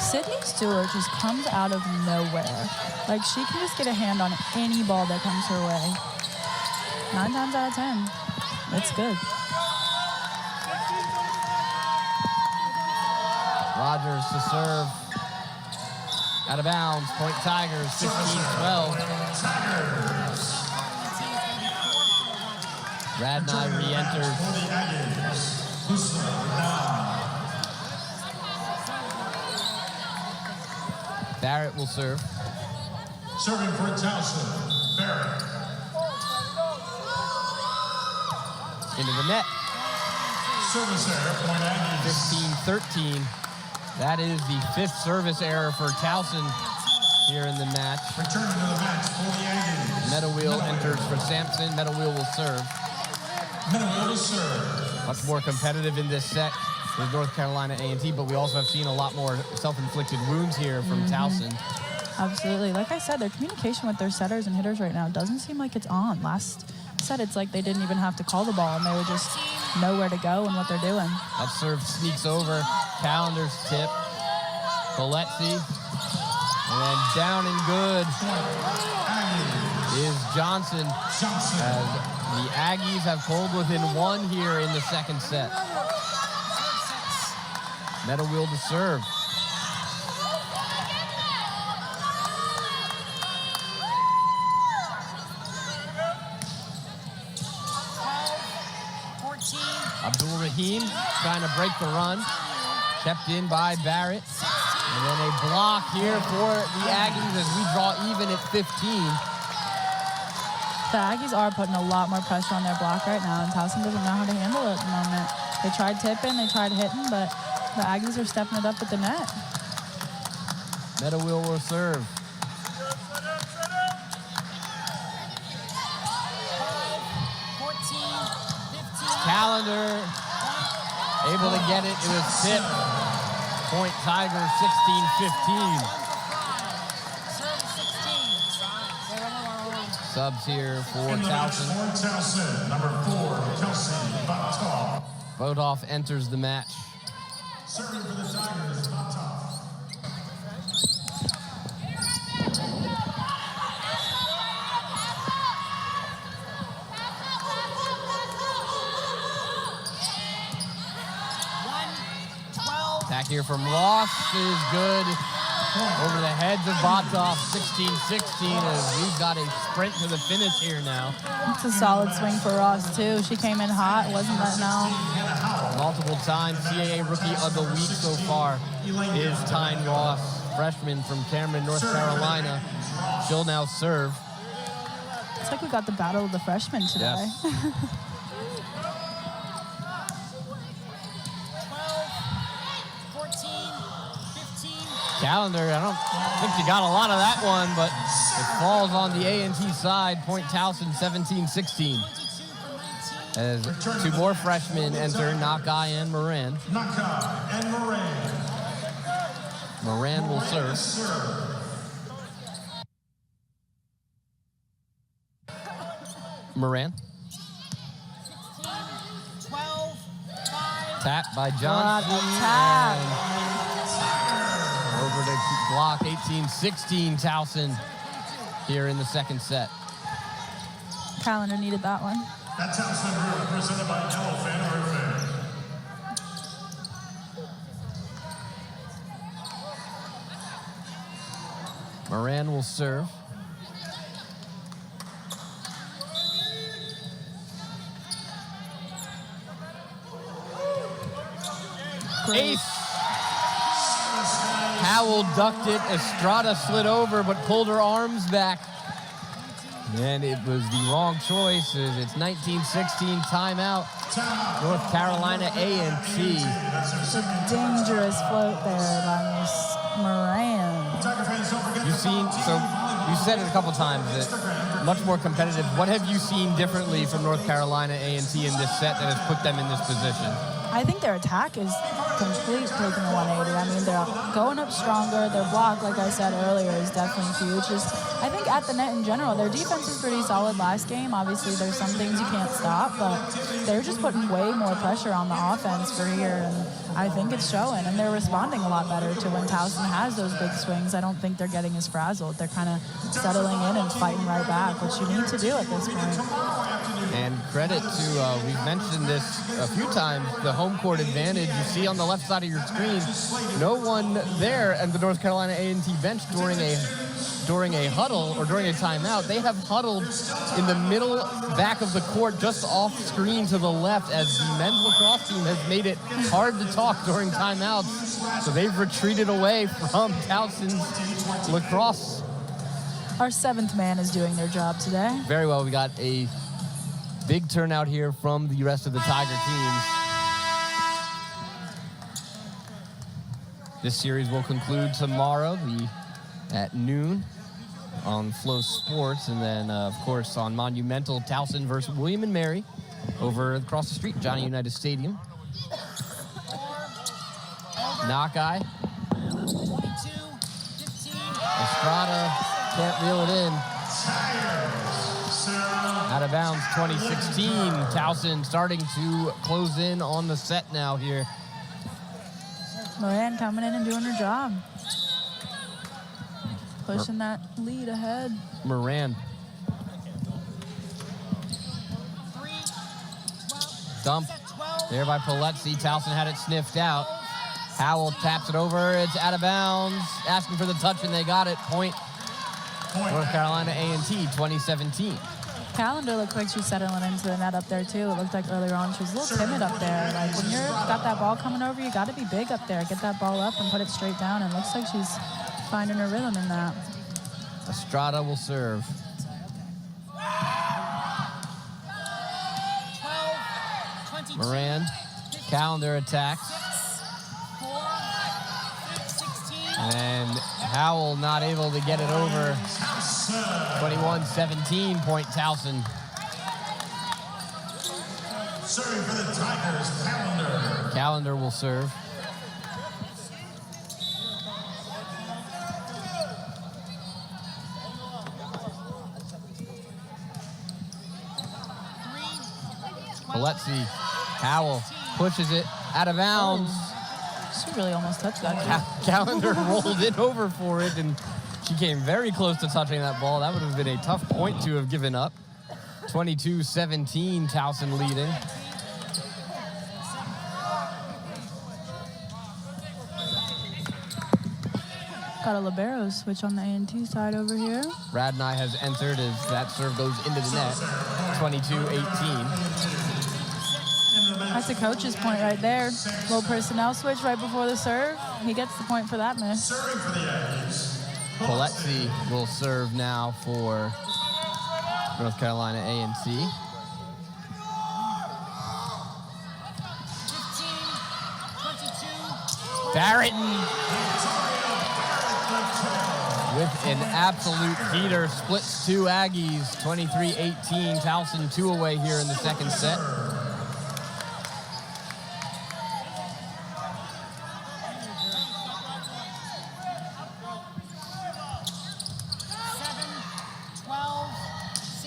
Sydney Stewart just comes out of nowhere. Like, she can just get a hand on any ball that comes her way. 9 times out of 10. It's good. Rogers to serve. Out of bounds, point Tigers, 15-12. Radnai re-enters. Barrett will serve. Serving for Towson, Barrett. Into the net. Service error, point Aggies. 15-13. That is the 5th service error for Towson here in the match. Returning to the match for the Aggies. Meadowheel enters for Sampson. Meadowheel will serve. Meadowheel will serve. Much more competitive in this set with North Carolina A&T, but we also have seen a lot more self-inflicted wounds here from Towson. Absolutely. Like I said, their communication with their setters and hitters right now doesn't seem like it's on. Last set, it's like they didn't even have to call the ball, and they would just know where to go and what they're doing. That serve sneaks over. Calendar's tip. Paletsi. And then down and good is Johnson. As the Aggies have pulled within 1 here in the 2nd set. Meadowheel to serve. Abdul Rahim trying to break the run. Kept in by Barrett. And then a block here for the Aggies as we draw even at 15. The Aggies are putting a lot more pressure on their block right now, and Towson doesn't know how to handle it at the moment. They tried tipping, they tried hitting, but the Aggies are stepping it up at the net. Meadowheel will serve. Calendar able to get it. It was tipped. Point Tigers 16-15. So Subs here for In the match Towson. for Towson, number 4, Kelsey Bottoff. Bodoff enters the match. Serving for the Tigers, Bottoff. Back here from Ross is good. Over the heads of Bottoff, 16-16 as we've got a sprint to the finish here now. It's a solid swing for Ross, too. She came in hot, wasn't letting out. Multiple times CAA Rookie of the Week so far is Tyne Ross, freshman from Cameron, North Carolina. She'll now serve. It's like we got the battle of the freshmen today. Yes. 14, 15. Calendar, I don't think she got a lot of that one, but it falls on the A&T side. Point Towson, 17-16. As two more freshmen enter, Nakai and Moran. Nakai and Moran. Moran will serve. Moran. 12, 5. Tap by Johnson. Tap. And over to block, 18-16 Towson here in the second set. Calendar needed that one. That Towson group presented by Elephant Roofing. Moran will serve. Ace. Howell ducked it. Estrada slid over, but pulled her arms back. And it was the wrong choice. It's 19-16 timeout. North Carolina A&T. It's a dangerous float there by Miss Moran. You've seen, so you said it a couple times, that much more competitive. What have you seen differently from North Carolina A&T in this set that has put them in this position? I think their attack is complete taking a 180. I mean, they're going up stronger. Their block, like I said earlier, is definitely huge. I think at the net in general, their defense is pretty solid last game. Obviously, there's some things you can't stop, but they're just putting way more pressure on the offense for here, and I think it's showing. And they're responding a lot better to when Towson has those big swings. I don't think they're getting as frazzled. They're kind of settling in and fighting right back, which you need to do at this point. And credit to, we've mentioned this a few times, the home court advantage. You see on the left side of your screen, no one there at the North Carolina A&T bench during a huddle or during a timeout. They have huddled in the middle back of the court just off screen to the left as the men's lacrosse team has made it hard to talk during timeouts. So they've retreated away from Towson's lacrosse. Our seventh man is doing their job today. Very well. We got a big turnout here from the rest of the Tiger teams. This series will conclude tomorrow at noon on Flow Sports, and then, of course, on Monumental, Towson versus William and Mary over across the street, Johnny Unitas Stadium. Nakai. 22, 15. Estrada can't reel it in. Out of bounds, 2016. Towson starting to close in on the set now here. Moran coming in and doing her job. Pushing that lead ahead. Moran. 3, 12. Dump Set 12. there by Paletsi. Towson had it sniffed out. Howell taps it over. It's out of bounds. Asking for the touch, and they got it. Point North Carolina A&T, 2017. Calendar looked like she's settling into the net up there, too. It looked like earlier on she was a little timid up there. Like, when you've got that ball coming over, you got to be big up there. Get that ball up and put it straight down. And it looks like she's finding her rhythm in that. Estrada will serve. 12, 22. Moran. Calendar attacks. 4, 16. And Howell not able to get it over. 21-17, point Towson. Serving for the Tigers, Calendar. Calendar will serve. Poletsi, Howell pushes it out of bounds. She really almost touched that. Calendar rolled it over for it, and she came very close to touching that ball. That would have been a tough point to have given up. 22-17, Towson leading. Got a libero switch on the A&T side over here. Radnai has entered as that serve goes into the net. 22-18. That's a coach's point right there. Little personnel switch right before the serve. He gets the point for that miss. Poletsi will serve now for North Carolina A&T. 15, 22. Barrett with an absolute heater, splits two Aggies, 23-18. Towson 2 away here in the second set.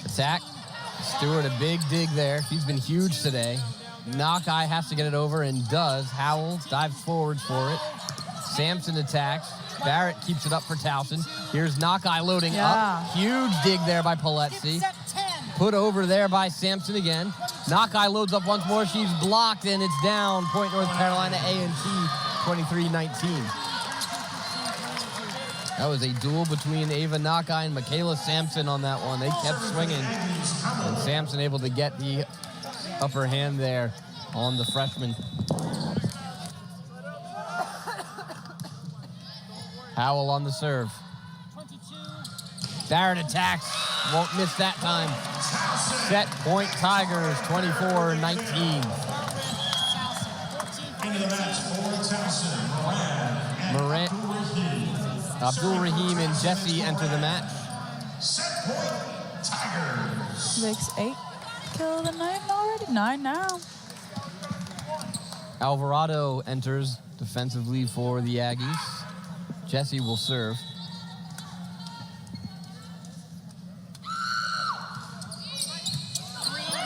Attack. Stewart, a big dig there. She's been huge today. Knockeye has to get it over and does. Howell dives forwards for it. Sampson attacks. Barrett keeps it up for Towson. Here's Knockeye loading up. Huge dig there by Poletsi. Put over there by Sampson again. Knockeye loads up once more. She's blocked and it's down. Point North Carolina A&T, 23-19. That was a duel between Ava Knockeye and Michaela Sampson on that one. They kept swinging. And Sampson able to get the upper hand there on the freshman. Howell on the serve. Barrett attacks. Won't miss that time. Set point Tigers, 24-19. Moran, Abdul Rahim and Jesse enter the match. Set point Tigers. Vic's 8 kill of the night already. 9 now. Alvarado enters defensively for the Aggies. Jesse will serve.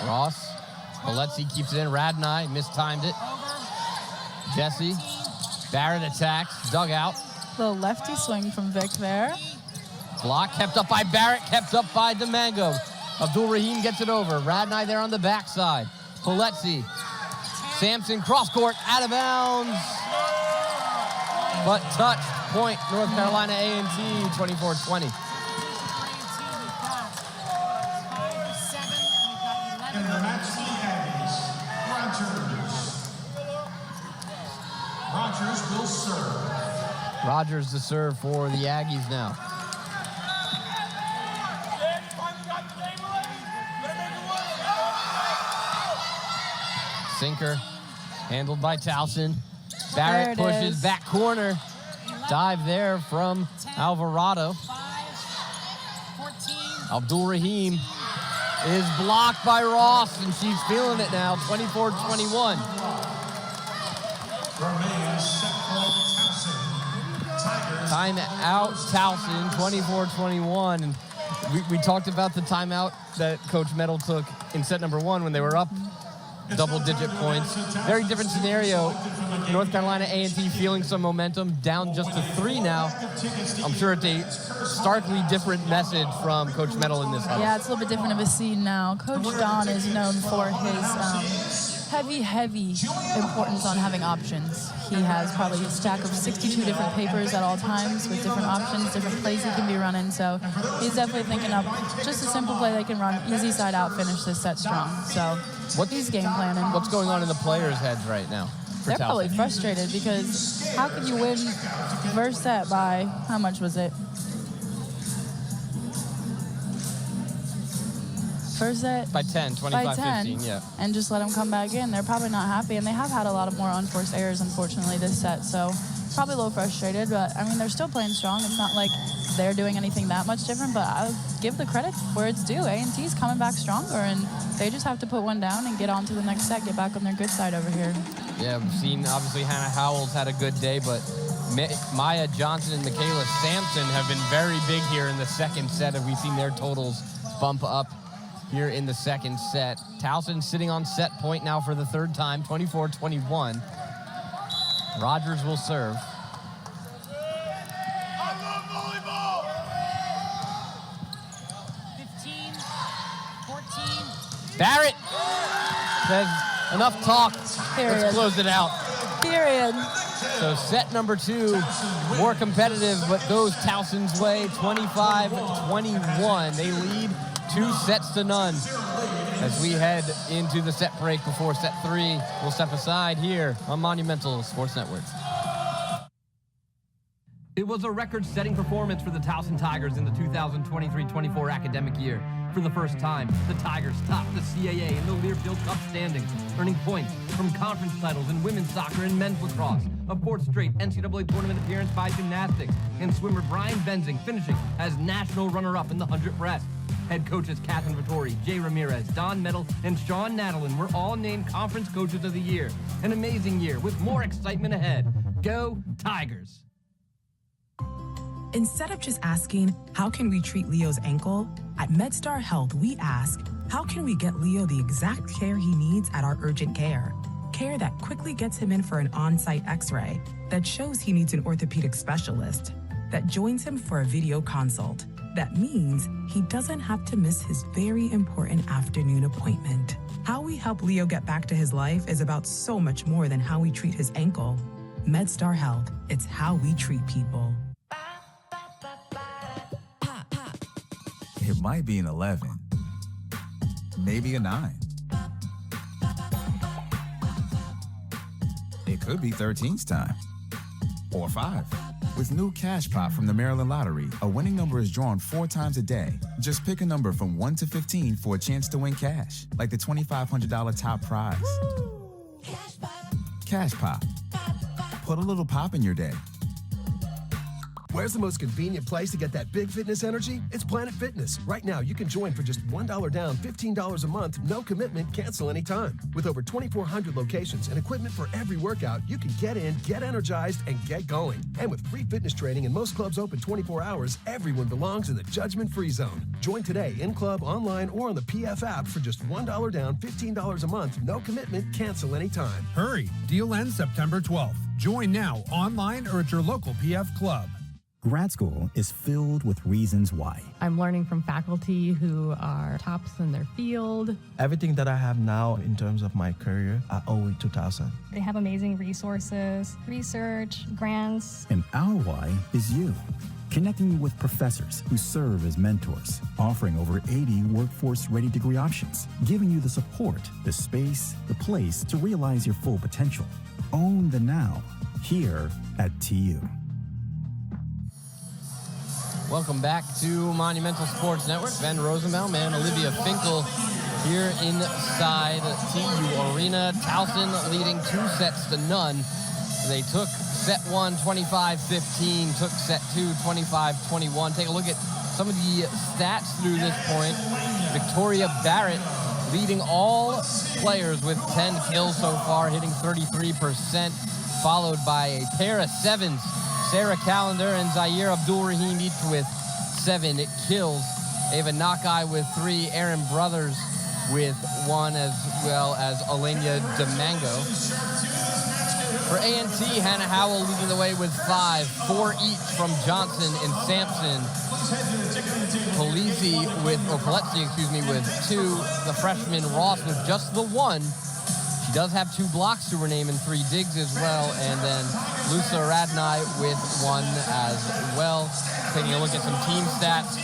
Ross. Poletsi keeps it in. Radnai mistimed it. Jesse. Barrett attacks. Dugout. Little lefty swing from Vic there. Block kept up by Barrett, kept up by DeMango. Abdul Rahim gets it over. Radnai there on the backside. Poletsi. Sampson cross court, out of bounds. But touch. Point North Carolina A&T, 24-20. In the match, the Aggies, Rogers will serve. Rogers to serve for the Aggies now. Sinker, handled by Towson. Barrett pushes back corner. Dive there from Alvarado. 14. Abdul Rahim is blocked by Ross, and she's feeling it now, 24-21. Remains set point Towson. Tigers. Timeout Towson, 24-21. And we talked about the timeout that Coach Metal took in set number 1 when they were up double-digit points. Very different scenario. North Carolina A&T feeling some momentum, down just to 3 now. I'm sure it's a starkly different message from Coach Metal in this huddle. Yeah, it's a little bit different of a scene now. Coach Don is known for his heavy importance on having options. He has probably a stack of 62 different papers at all times with different options, different plays he can be running. So he's definitely thinking of just a simple play they can run, easy side out, finish this set strong. So he's game planning. What's going on in the players' heads right now? They're probably frustrated because how could you win first set by, how much was it? First set? By 10, 25-15, yeah. And just let them come back in. They're probably not happy, and they have had a lot of more unforced errors, unfortunately, this set. So probably a little frustrated, but, I mean, they're still playing strong. It's not like they're doing anything that much different, but I'll give the credit where it's due. A&T's coming back stronger, and they just have to put one down and get on to the next set, get back on their good side over here. Yeah, we've seen, obviously, Hannah Howell's had a good day, but Maya Johnson and Michaela Sampson have been very big here in the second set. Have we seen their totals bump up? here in the second set. Towson sitting on set point now for the third time, 24-21. Rogers will serve. Barrett says, enough talk. Period. Let's close it out. Period. So set number 2, more competitive, but goes Towson's way, 25-21. They lead 2 sets to none. As we head into the set break before set 3, we'll step aside here on Monumental Sports Network. It was a record-setting performance for the Towson Tigers in the 2023-24 academic year. For the first time, the Tigers topped the CAA in the Learfield Cup standings, earning points from conference titles in women's soccer and men's lacrosse, a 4th straight NCAA tournament appearance by gymnastics, and swimmer Brian Benzing finishing as national runner-up in the 100 breast. Head coaches Catherine Vittori, Jay Ramirez, Don Metal, and Sean Nadalin were all named Conference Coaches of the Year. An amazing year with more excitement ahead. Go Tigers! Instead of just asking, how can we treat Leo's ankle? At MedStar Health, we ask, how can we get Leo the exact care he needs at our urgent care? Care that quickly gets him in for an on-site x-ray, that shows he needs an orthopedic specialist, that joins him for a video consult. That means he doesn't have to miss his very important afternoon appointment. How we help Leo get back to his life is about so much more than how we treat his ankle. MedStar Health, it's how we treat people. It might be an 11, maybe a 9. It could be 13's time, or 5. With new Cash Pop from the Maryland Lottery, a winning number is drawn 4 times a day. Just pick a number from 1 to 15 for a chance to win cash, like the $2,500 top prize. Woo! Cash Pop. Put a little pop in your day. Where's the most convenient place to get that big fitness energy? It's Planet Fitness. Right now, you can join for just $1 down, $15 a month, no commitment, cancel anytime. With over 2,400 locations and equipment for every workout, you can get in, get energized, and get going. And with free fitness training and most clubs open 24 hours, everyone belongs in the judgment-free zone. Join today in club, online, or on the PF app for just $1 down, $15 a month, no commitment, cancel anytime. Hurry! Deal ends September 12th. Join now, online or at your local PF club. Grad school is filled with reasons why. I'm learning from faculty who are tops in their field. Everything that I have now in terms of my career, I owe it to Towson. They have amazing resources, research, grants. And our why is you. Connecting you with professors who serve as mentors, offering over 80 workforce-ready degree options, giving you the support, the space, the place to realize your full potential. Own the now, here at TU. Welcome back to Monumental Sports Network. Ben Rosenbaum and Olivia Finkel here inside TU Arena. Towson leading 2 sets to none. They took set 1, 25-15, took set 2, 25-21. Take a look at some of the stats through this point. Victoria Barrett leading all players with 10 kills so far, hitting 33%, followed by a pair of 7s. Sarah Callender and Zaire Abdul-Rahim each with 7 kills. Ava Nakai with 3, Aaron Brothers with 1, as well as Alenia Domingo. For A&T, Hannah Howell leading the way with 5, 4 each from Johnson and Sampson. Polizzi with 2. The freshman Ross with just the 1. She does have 2 blocks to her name and 3 digs as well. And then Lusa Radnai with 1 as well. Taking a look at some team stats.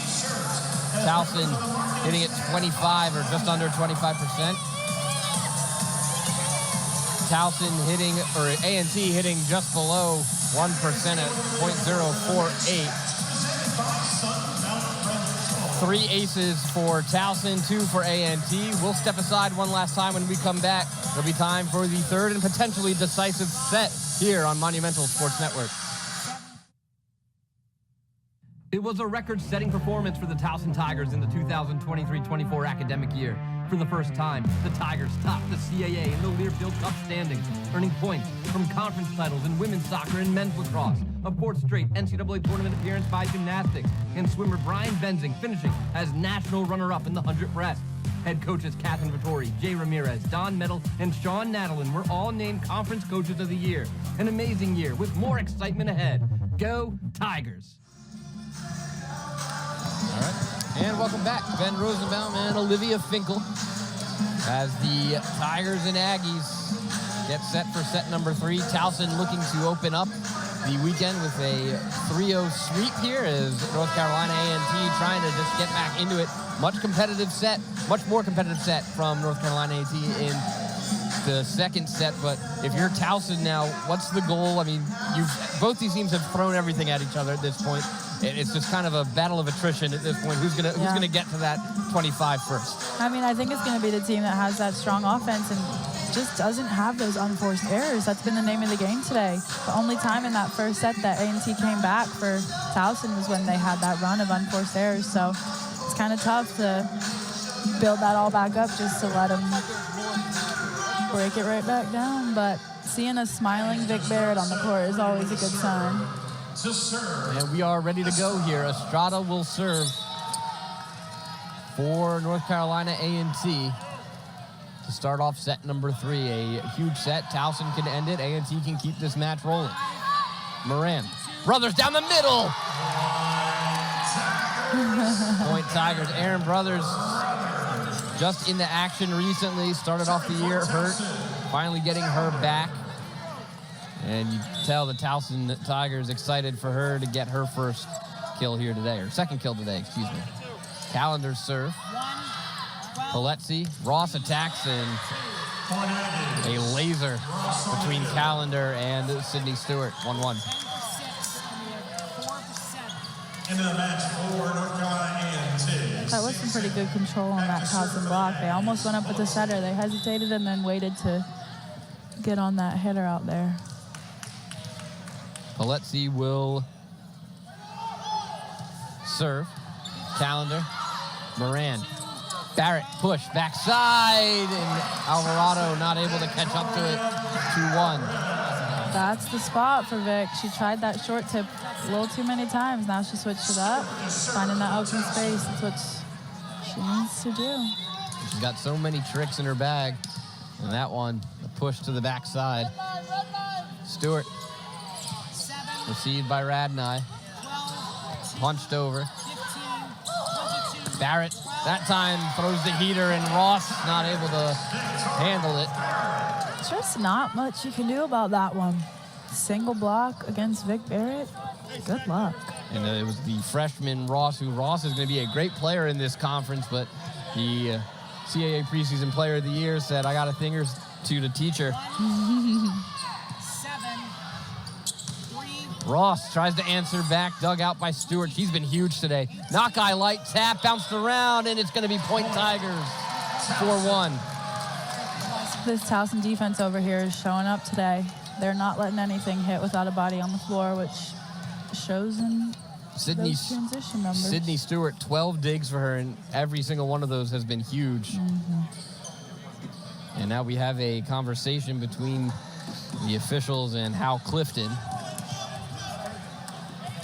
Towson hitting at 25 or just under 25%. Towson hitting, or A&T hitting just below 1% at .048. 3 aces for Towson, 2 for A&T. We'll step aside one last time. When we come back, it'll be time for the third and potentially decisive set here on Monumental Sports Network. It was a record-setting performance for the Towson Tigers in the 2023-24 academic year. For the first time, the Tigers topped the CAA in the Learfield Cup standings, earning points from conference titles in women's soccer and men's lacrosse, a 4th straight NCAA tournament appearance by gymnastics, and swimmer Brian Benzing finishing as national runner-up in the 100 breast. Head coaches Catherine Vittori, Jay Ramirez, Don Metal, and Sean Nadalin were all named Conference Coaches of the Year. An amazing year with more excitement ahead. Go Tigers! All right, and welcome back. Ben Rosenbaum and Olivia Finkel as the Tigers and Aggies get set for set number 3. Towson looking to open up the weekend with a 3-0 sweep here as North Carolina A&T trying to just get back into it. Much more competitive set from North Carolina A&T in the second set. But if you're Towson now, what's the goal? I mean, both these teams have thrown everything at each other at this point. It's just kind of a battle of attrition at this point. Who's gonna get to that 25 first? I mean, I think it's going to be the team that has that strong offense and just doesn't have those unforced errors. That's been the name of the game today. The only time in that first set that A&T came back for Towson was when they had that run of unforced errors. So it's kind of tough to build that all back up just to let them break it right back down. But seeing a smiling Vic Barrett on the court is always a good sign. And we are ready to go here. Estrada will serve for North Carolina A&T to start off set number 3. A huge set. Towson can end it. A&T can keep this match rolling. Moran. Brothers down the middle. Point Tigers. Aaron Brothers just in the action recently. Started off the year hurt. Finally getting her back. And you tell the Towson Tigers excited for her to get her first kill here today, or second kill today, excuse me. Calendar's serve. Paletsi, Ross attacks, and a laser between Calendar and Sydney Stewart, 1-1. Into the match for North Carolina A&T. That was some pretty good control on that Towson block. They almost went up with the setter. They hesitated and then waited to get on that hitter out there. Paletsi will serve. Calendar. Moran. Barrett push backside, and Alvarado not able to catch up to it. 2-1. That's the spot for Vic. She tried that short tip a little too many times. Now she switched it up, finding that open space. That's what she needs to do. She's got so many tricks in her bag. And that one, a push to the backside. Stewart. Received by Radnai. Punched over. Barrett, that time, throws the heater, and Ross not able to handle it. Just not much you can do about that one. Single block against Vic Barrett. Good luck. And it was the freshman Ross, who Ross is going to be a great player in this conference, but the CAA preseason player of the year said, I got a thing or two to teach her. Ross tries to answer back, dug out by Stewart. She's been huge today. Knockeye light tap, bounced around, and it's going to be Point Tigers, 4-1. This Towson defense over here is showing up today. They're not letting anything hit without a body on the floor, which shows in those transition numbers. Sydney Stewart, 12 digs for her, and every single one of those has been huge. And now we have a conversation between the officials and Hal Clifton.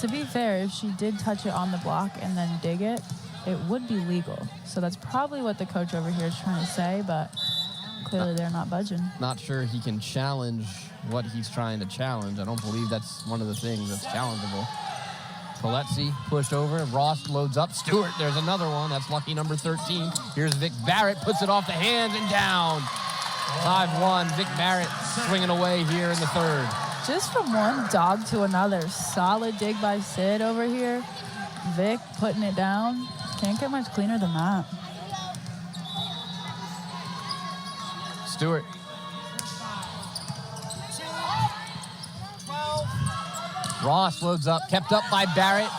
To be fair, if she did touch it on the block and then dig it, it would be legal. So that's probably what the coach over here is trying to say, but clearly they're not budging. Not sure he can challenge what he's trying to challenge. I don't believe that's one of the things that's challengeable. Paletsi pushed over. Ross loads up. Stewart, there's another one. That's lucky number 13. Here's Vic Barrett, puts it off the hands and down. 5-1. Vic Barrett swinging away here in the third. Just from one dog to another. Solid dig by Sid over here. Vic putting it down. Can't get much cleaner than that. Stewart. Ross loads up, kept up by Barrett.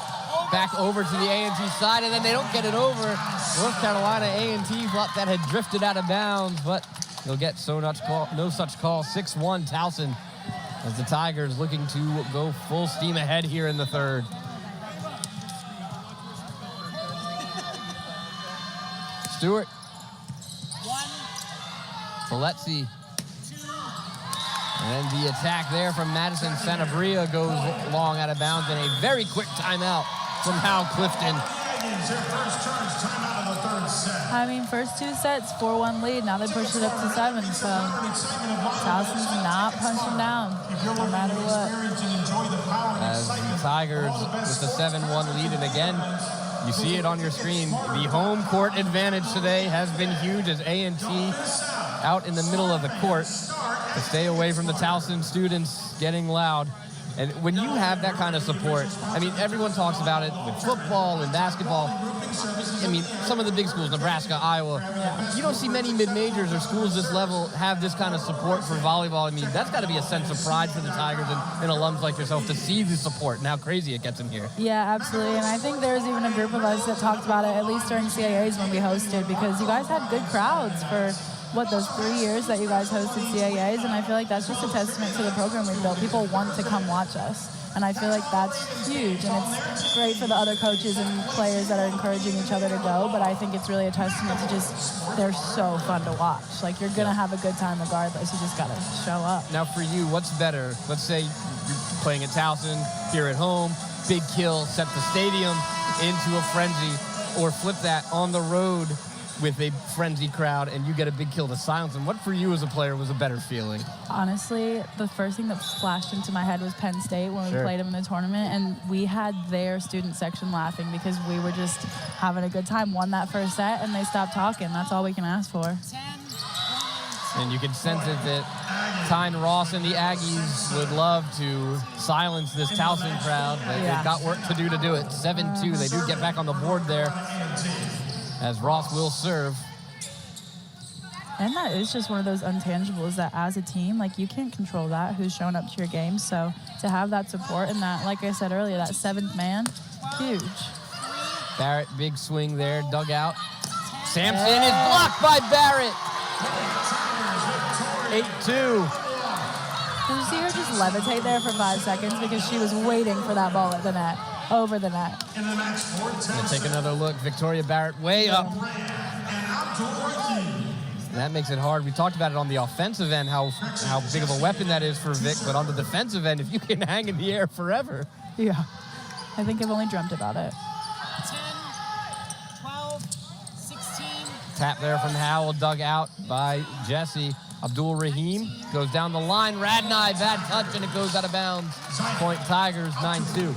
Back over to the A&T side, and then they don't get it over. North Carolina A&T thought that had drifted out of bounds, but they'll get no such call. 6-1 Towson, as the Tigers looking to go full steam ahead here in the third. Stewart. Paletsi. And the attack there from Madison Sanabria goes long out of bounds, and a very quick timeout from Hal Clifton. Their first charge timeout of the third set. I mean, first 2 sets, 4-1 lead. Now they pushed it up to 7. So Towson's not punching down, no matter what. As the Tigers with the 7-1 lead, and again, you see it on your screen. The home court advantage today has been huge as A&T out in the middle of the court to stay away from the Towson students getting loud. And when you have that kind of support, I mean, everyone talks about it with football and basketball. I mean, some of the big schools, Nebraska, Iowa, you don't see many mid-majors or schools this level have this kind of support for volleyball. I mean, that's got to be a sense of pride for the Tigers and alums like yourself to see the support and how crazy it gets in here. Yeah, absolutely. And I think there was even a group of us that talked about it, at least during CAAs when we hosted, because you guys had good crowds for those 3 years that you guys hosted CAAs, and I feel like that's just a testament to the program we built. People want to come watch us, and I feel like that's huge, and it's great for the other coaches and players that are encouraging each other to go, but I think it's really a testament to just, they're so fun to watch. Like, you're going to have a good time regardless. You just got to show up. Now, for you, what's better? Let's say you're playing at Towson, here at home, big kill, set the stadium into a frenzy, or flip that on the road with a frenzy crowd and you get a big kill to silence them. What for you as a player was a better feeling? Honestly, the first thing that flashed into my head was Penn State when we played them in the tournament, and we had their student section laughing because we were just having a good time. Won that first set and they stopped talking. That's all we can ask for. And you can sense it that Tyne Ross and the Aggies would love to silence this Towson crowd, but they've got work to do it. 7-2, they do get back on the board there, as Ross will serve. And that is just one of those intangibles that as a team, like, you can't control that, who's showing up to your game. So to have that support and that, like I said earlier, that 7th man, huge. Barrett, big swing there, dug out. Sampson is blocked by Barrett. 8-2. Did you see her just levitate there for 5 seconds because she was waiting for that ball at the net, over the net? Gonna take another look. Victoria Barrett way up. And that makes it hard. We talked about it on the offensive end, how big of a weapon that is for Vic, but on the defensive end, if you can hang in the air forever. Yeah. I think I've only dreamt about it. 10, 12, 16. Tap there from Howell, dug out by Jesse. Abdul Rahim goes down the line. Radnai, bad touch, and it goes out of bounds. Point Tigers, 9-2.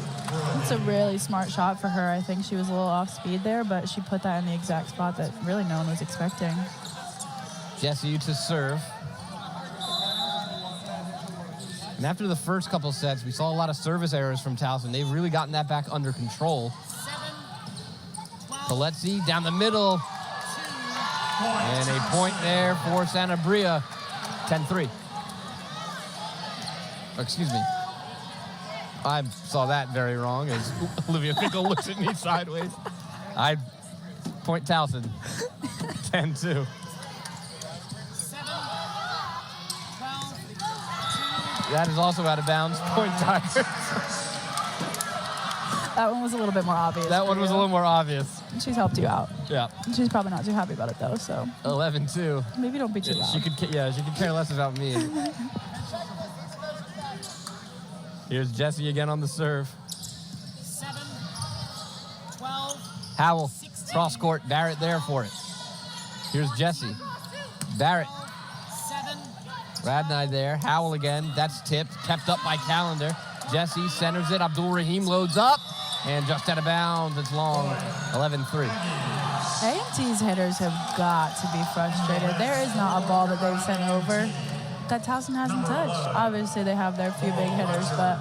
It's a really smart shot for her. I think she was a little off speed there, but she put that in the exact spot that really no one was expecting. Jesse to serve. And after the first couple sets, we saw a lot of service errors from Towson. They've really gotten that back under control. Paletzi down the middle. And a point there for Santa Bria, 10-3. Excuse me. I saw that very wrong as Olivia Fickle looks at me sideways. Point Towson, 10-2. That is also out of bounds, point Tigers. That one was a little bit more obvious. That one was a little more obvious. She's helped you out. Yeah. She's probably not too happy about it, though, so. 11-2. Maybe don't be too loud. She could care less about me. Here's Jesse again on the serve. 7, 12. Howell, cross court, Barrett there for it. Here's Jesse. Barrett. 7. Radnai there. Howell again. That's tipped. Kept up by Callender. Jesse centers it. Abdul Rahim loads up. And just out of bounds. It's long. 11-3. A&T's hitters have got to be frustrated. There is not a ball that they've sent over that Towson hasn't touched. Obviously, they have their few big hitters, but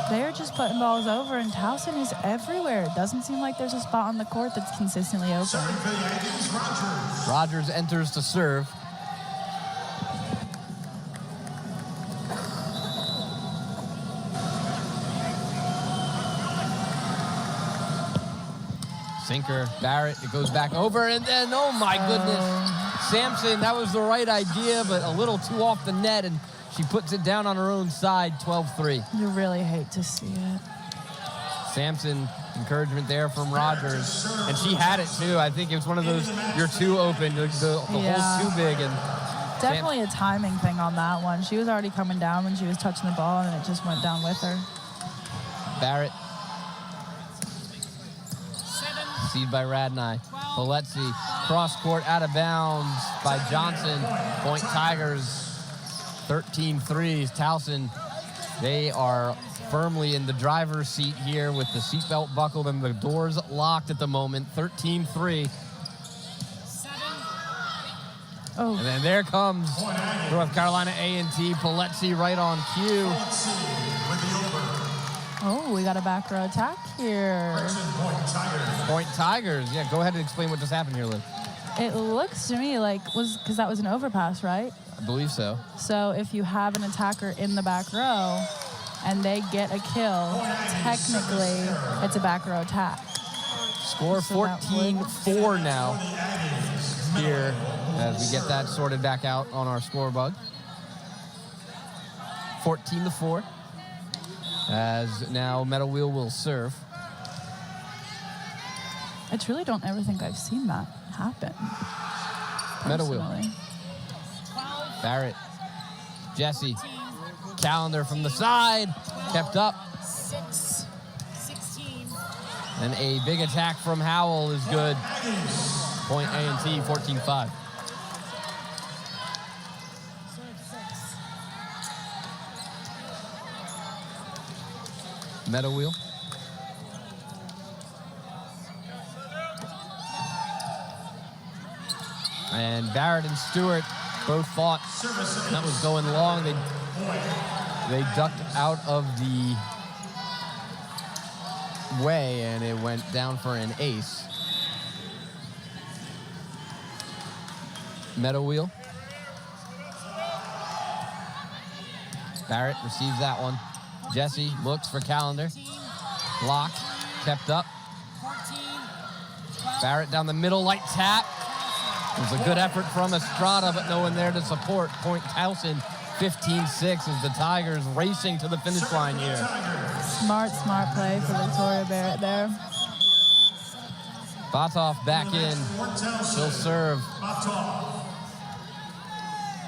they're just putting balls over, and Towson is everywhere. It doesn't seem like there's a spot on the court that's consistently open. Rogers enters to serve. Sinker, Barrett, it goes back over, and then, oh my goodness, Sampson, that was the right idea, but a little too off the net, and she puts it down on her own side, 12-3. You really hate to see it. Sampson, encouragement there from Rogers, and she had it too. I think it was one of those, you're too open, the hole's too big. And definitely a timing thing on that one. She was already coming down when she was touching the ball, and it just went down with her. Barrett. Received by Radnai. Poletsi, cross court, out of bounds by Johnson. Point Tigers, 13 threes. Towson, they are firmly in the driver's seat here with the seatbelt buckled and the doors locked at the moment. 13-3. Oh. And then there comes North Carolina A&T. Poletsi right on cue. Oh, we got a back row attack here. Point Tigers. Yeah, go ahead and explain what just happened here, Liz. It looks to me like, because that was an overpass, right? I believe so. So if you have an attacker in the back row and they get a kill, technically it's a back row attack. Score 14-4 now here as we get that sorted back out on our scoreboard. 14-4 as now Metal Wheel will serve. I truly don't ever think I've seen that happen. Metal Wheel. Personally. Barrett. Jesse. Calendar from the side. Kept up. 6-16. And a big attack from Howell is good. Point A&T, 14-5. Metal Wheel. And Barrett and Stewart both thought that was going long. They ducked out of the way and it went down for an ace. Metal Wheel. Barrett receives that one. Jesse looks for Calendar. Blocked, kept up. Barrett down the middle, light tap. It was a good effort from Estrada, but no one there to support. Point Towson, 15-6 as the Tigers racing to the finish line here. Smart play for Victoria Barrett there. Batov back in. She'll serve.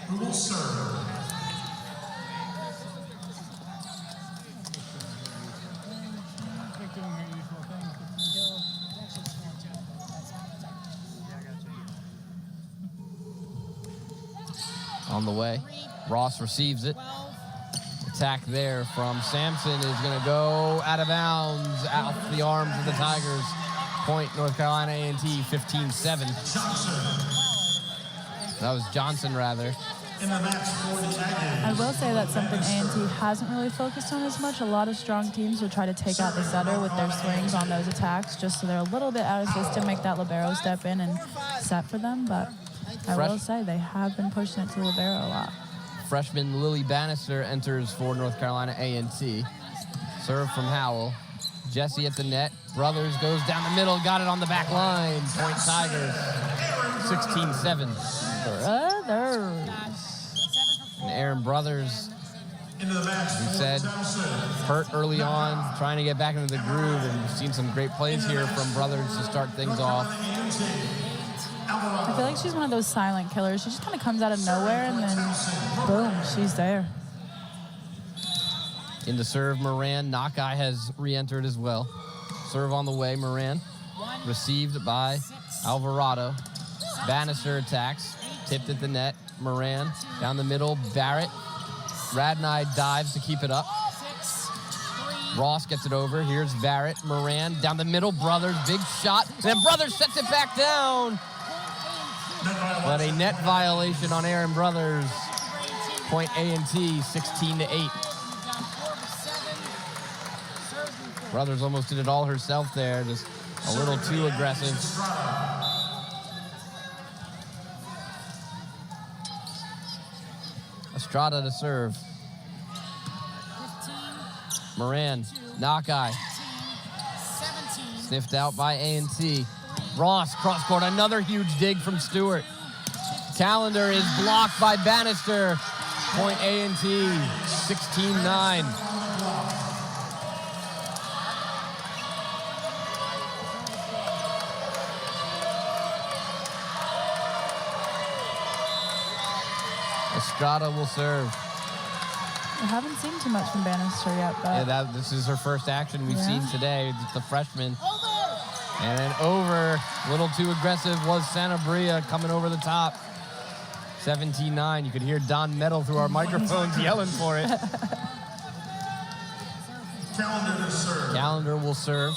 Who will serve? On the way. Ross receives it. Attack there from Sampson is going to go out of bounds, out the arms of the Tigers. Point North Carolina A&T, 15-7. That was Johnson, rather. I will say that's something A&T hasn't really focused on as much. A lot of strong teams will try to take out the setter with their swings on those attacks, just so they're a little bit out of system, make that libero step in and set for them. But I will say they have been pushing it to libero a lot. Freshman Lily Bannister enters for North Carolina A&T. Serve from Howell. Jesse at the net. Brothers goes down the middle, got it on the back line. Point Tigers, 16-7. Brothers. And Aaron Brothers, we said, hurt early on, trying to get back into the groove, and we've seen some great plays here from Brothers to start things off. I feel like she's one of those silent killers. She just kind of comes out of nowhere and then boom, she's there. Into serve, Moran. Knockeye has re-entered as well. Serve on the way, Moran. Received by Alvarado. Bannister attacks. Tipped at the net. Moran down the middle. Barrett. Radnai dives to keep it up. Ross gets it over. Here's Barrett. Moran down the middle. Brothers, big shot. Then Brothers sets it back down. But a net violation on Aaron Brothers. Point A&T, 16-8. Brothers almost did it all herself there, just a little too aggressive. Estrada to serve. Moran, Knockeye. Sniffed out by A&T. Ross, cross court, another huge dig from Stewart. Calendar is blocked by Bannister. Point A&T, 16-9. Estrada will serve. I haven't seen too much from Bannister yet, but yeah, this is her first action we've seen today. The freshman. And then over, a little too aggressive was Sanabria coming over the top. 17-9. You could hear Don Metal through our microphones yelling for it. Calendar to serve. Calendar will serve.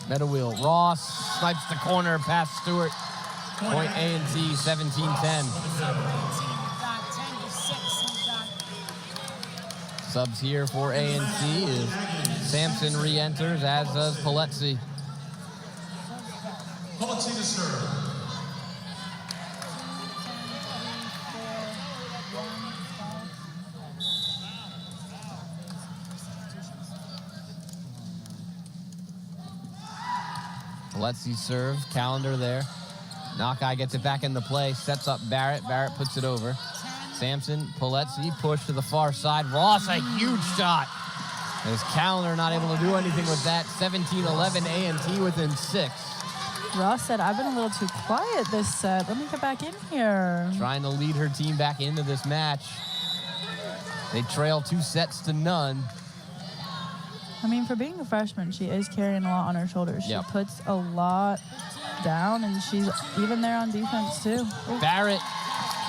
Meta wheel. Ross snipes the corner past Stewart. Point A&T, 17-10. Subs here for A&T is Sampson re-enters, as does Polezzi. Polezzi to serve. Polezzi serve, Calendar there. Nakai gets it back into play, sets up Barrett. Barrett puts it over. Sampson, Polezzi, push to the far side. Ross, a huge shot. As Calendar not able to do anything with that. 17-11, A&T within 6. Ross said, I've been a little too quiet this set. Let me get back in here. Trying to lead her team back into this match. They trail 2-0. I mean, for being a freshman, she is carrying a lot on her shoulders. She Yep. puts a lot down, and she's even there on defense, too. Ooh. Barrett.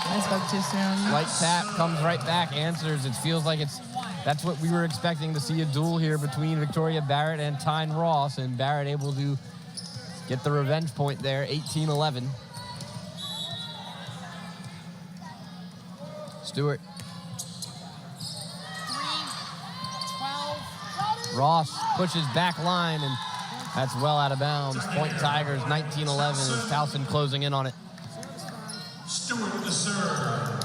I spoke too soon. Light tap, comes right back, answers. It feels like that's what we were expecting to see, a duel here between Victoria Barrett and Tyne Ross, and Barrett able to get the revenge point there, 18-11. Stewart. 3-12. Ross pushes back line, and that's well out of bounds. Point Tigers, 19-11, as Towson closing in on it. Stewart to serve.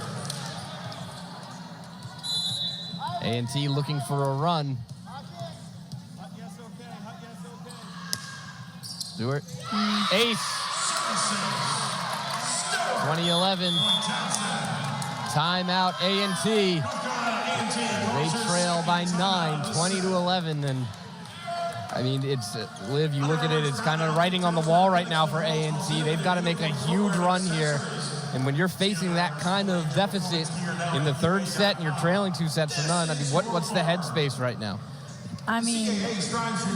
A&T looking for a run. Stewart. Ace. 2011. Timeout A&T. They trail by 9, 20-11. And I mean, it's Liv, you look at it, it's kind of writing on the wall right now for A&T. They've got to make a huge run here. And when you're facing that kind of deficit in the third set and you're trailing 2-0, I mean, what's the headspace right now? I mean,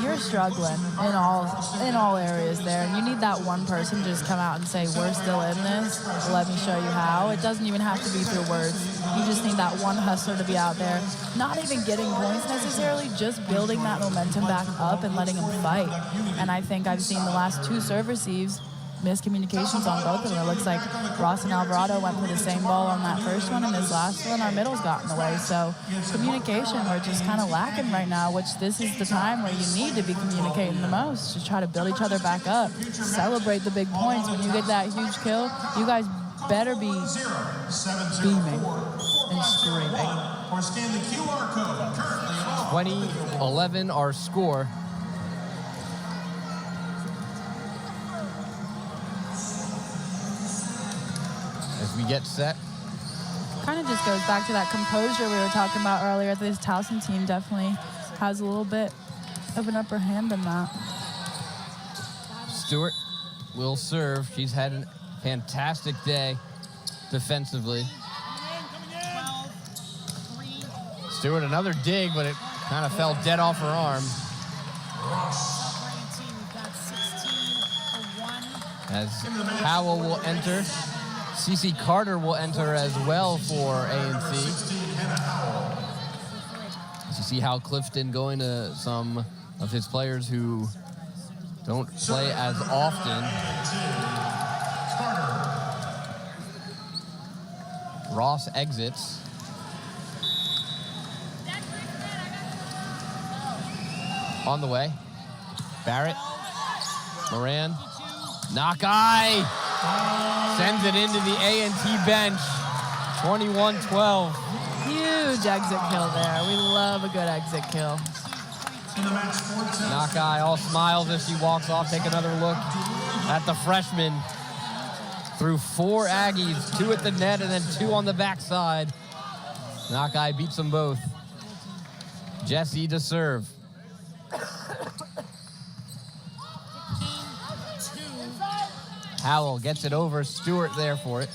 you're struggling in all areas there. And you need that one person to just come out and say, we're still in this. Let me show you how. It doesn't even have to be through words. You just need that one hustler to be out there, not even getting points necessarily, just building that momentum back up and letting them fight. And I think I've seen the last 2 serve receives, miscommunications on both of them. It looks like Ross and Alvarado went for the same ball on that first one, and this last one, our middle's got in the way. So communication, we're just kind of lacking right now, which this is the time where you need to be communicating the most to try to build each other back up, celebrate the big points. When you get that huge kill, you guys better be beaming and screaming. Or scan the QR code. Currently 20-11 our score. As we get set. Kind of just goes back to that composure we were talking about earlier. This Towson team definitely has a little bit of an upper hand in that. Stewart will serve. She's had a fantastic day defensively. Stewart, another dig, but it kind of fell dead off her arm. As Howell will enter. CC Carter will enter as well for A&T. You see Hal Clifton going to some of his players who don't play as often. Ross exits. On the way. Barrett. Moran. Nakai sends it into the A&T bench. 21-12. Huge exit kill there. We love a good exit kill. Nakai all smiles as she walks off. Take another look at the freshman. Through 4 Aggies, 2 at the net and then 2 on the backside. Nakai beats them both. Jesse to serve. Howell gets it over. Stewart there for it.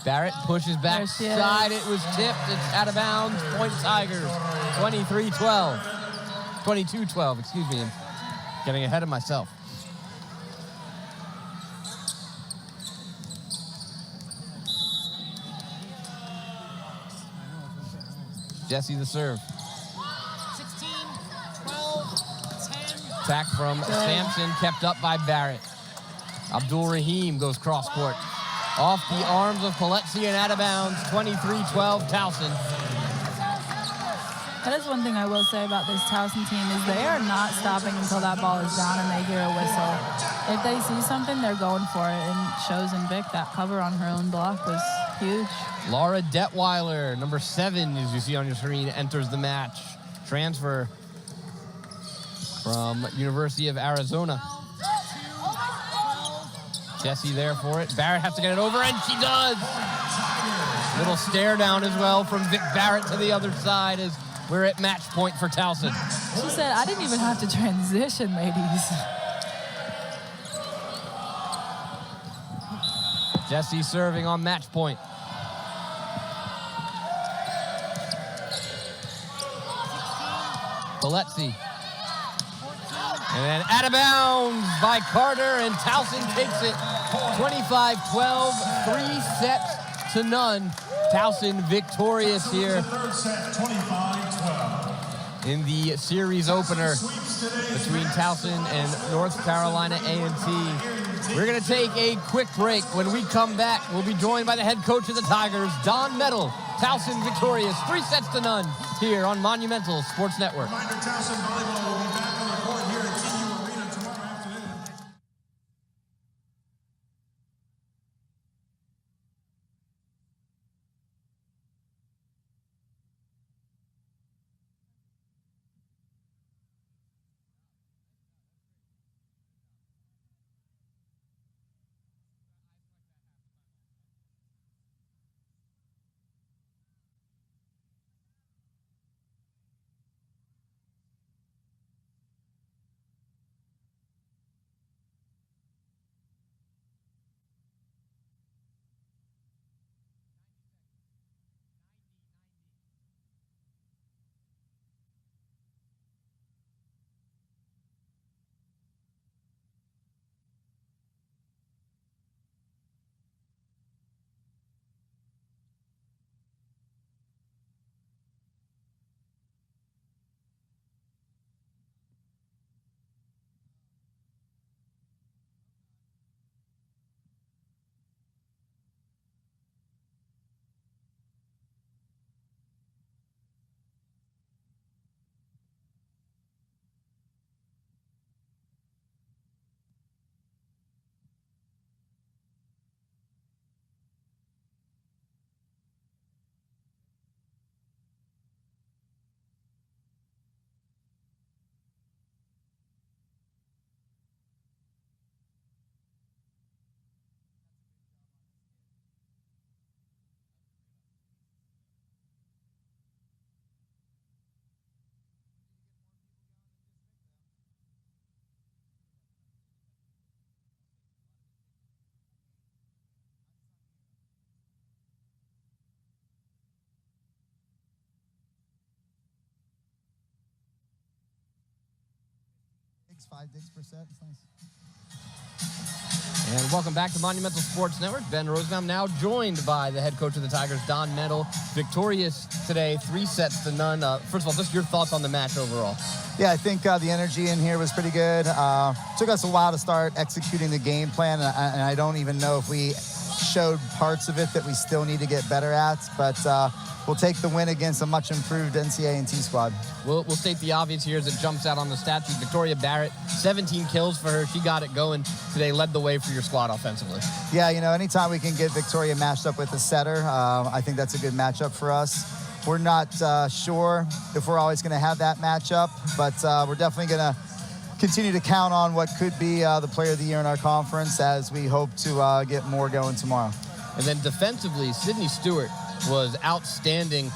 Barrett pushes back side. It was tipped. It's out of bounds. Point Tigers. 23-12. 22-12, excuse me. I'm getting ahead of myself. Jesse the serve. 16, 12, 10. Attack from Sampson, kept up by Barrett. Abdul Rahim goes cross court. Off the arms of Paletsi and out of bounds. 23-12, Towson. That is one thing I will say about this Towson team is they are not stopping until that ball is down and they hear a whistle. If they see something, they're going for it. And shows in Vic that cover on her own block was huge. Laura Detweiler, number 7, as you see on your screen, enters the match. Transfer from University of Arizona. Jesse there for it. Barrett has to get it over, and she does. Little stare down as well from Vic Barrett to the other side as we're at match point for Towson. She said, I didn't even have to transition, ladies. Jesse serving on match point. Paletsi. And then out of bounds by Carter, and Towson takes it 25-12, 3 sets to none. Towson victorious here in the series opener between Towson and North Carolina A&T. We're going to take a quick break. When we come back, we'll be joined by the head coach of the Tigers, Don Metal. Towson victorious, 3 sets to none here on Monumental Sports Network. Reminder, Towson Volleyball will be back on the court here at TU Arena tomorrow afternoon. digs, 5 digs per set. It's nice. And welcome back to Monumental Sports Network. Ben Rosenbaum now joined by the head coach of the Tigers, Don Metal. Victorious today, 3 sets to none. First of all, just your thoughts on the match overall. Yeah, I think the energy in here was pretty good. Took us a while to start executing the game plan, and I don't even know if we showed parts of it that we still need to get better at, but we'll take the win against a much improved NC A&T squad. We'll state the obvious here as it jumps out on the stat sheet. Victoria Barrett, 17 kills for her. She got it going today, led the way for your squad offensively. Yeah, you know, anytime we can get Victoria matched up with a setter, I think that's a good matchup for us. We're not sure if we're always going to have that matchup, but we're definitely going to continue to count on what could be the player of the year in our conference as we hope to get more going tomorrow. And then defensively, Sydney Stewart was outstanding.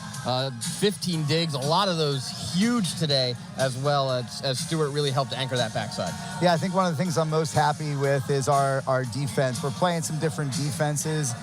15 digs, a lot of those huge today, as well as Stewart really helped anchor that backside. Yeah, I think one of the things I'm most happy with is our defense. We're playing some different defenses.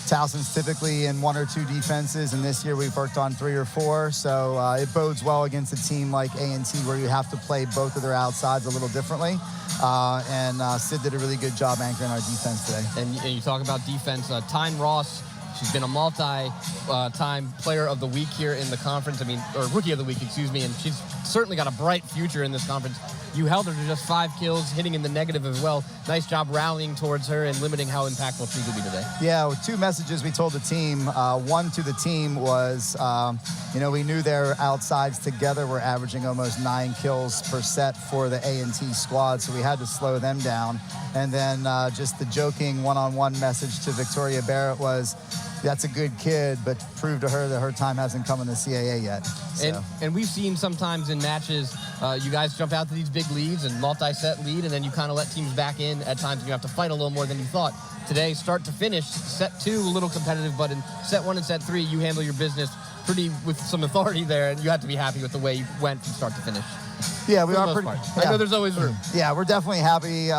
Towson's typically in 1 or 2 defenses, and this year we've worked on 3 or 4. So it bodes well against a team like A&T where you have to play both of their outsides a little differently. And Sid did a really good job anchoring our defense today. And you talk about defense. Tyne Ross, she's been a multi-time player of the week here in the conference. Or rookie of the week, excuse me. And she's certainly got a bright future in this conference. You held her to just 5 kills, hitting in the negative as well. Nice job rallying towards her and limiting how impactful she could be today. Yeah, with 2 messages we told the team. One to the team was, we knew their outsides together were averaging almost 9 kills per set for the A&T squad, so we had to slow them down. And then just the joking one-on-one message to Victoria Barrett was, that's a good kid, but prove to her that her time hasn't come in the CAA yet. So. And we've seen sometimes in matches, you guys jump out to these big leads and multi-set lead, and then you kind of let teams back in at times, and you have to fight a little more than you thought. Today, start to finish, set 2, a little competitive, but in set 1 and set 3, you handle your business pretty with some authority there, and you have to be happy with the way you went from start to finish. Yeah, we are pretty. I know there's always room. Yeah, we're definitely happy.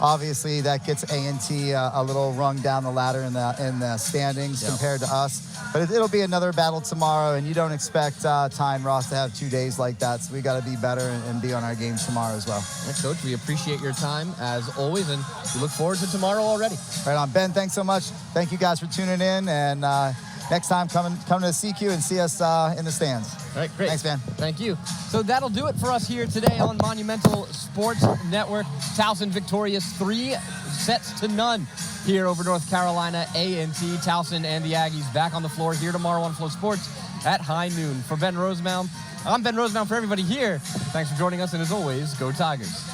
Obviously, that gets A&T a little rung down the ladder in the standings compared to us. But it'll be another battle tomorrow, and you don't expect Tyne Ross to have 2 days like that. So we got to be better and be on our games tomorrow as well. Yeah, Coach, we appreciate your time as always, and we look forward to tomorrow already. Right on, Ben. Thanks so much. Thank you guys for tuning in, and next time come to the CQ and see us in the stands. All right, great. Thanks, man. Thank you. So that'll do it for us here today on Monumental Sports Network. Towson victorious 3-0 here over North Carolina A&T. Towson and the Aggies back on the floor here tomorrow on Flow Sports at high noon. For Ben Rosenbaum, I'm Ben Rosenbaum. For everybody here, thanks for joining us, and as always, go Tigers.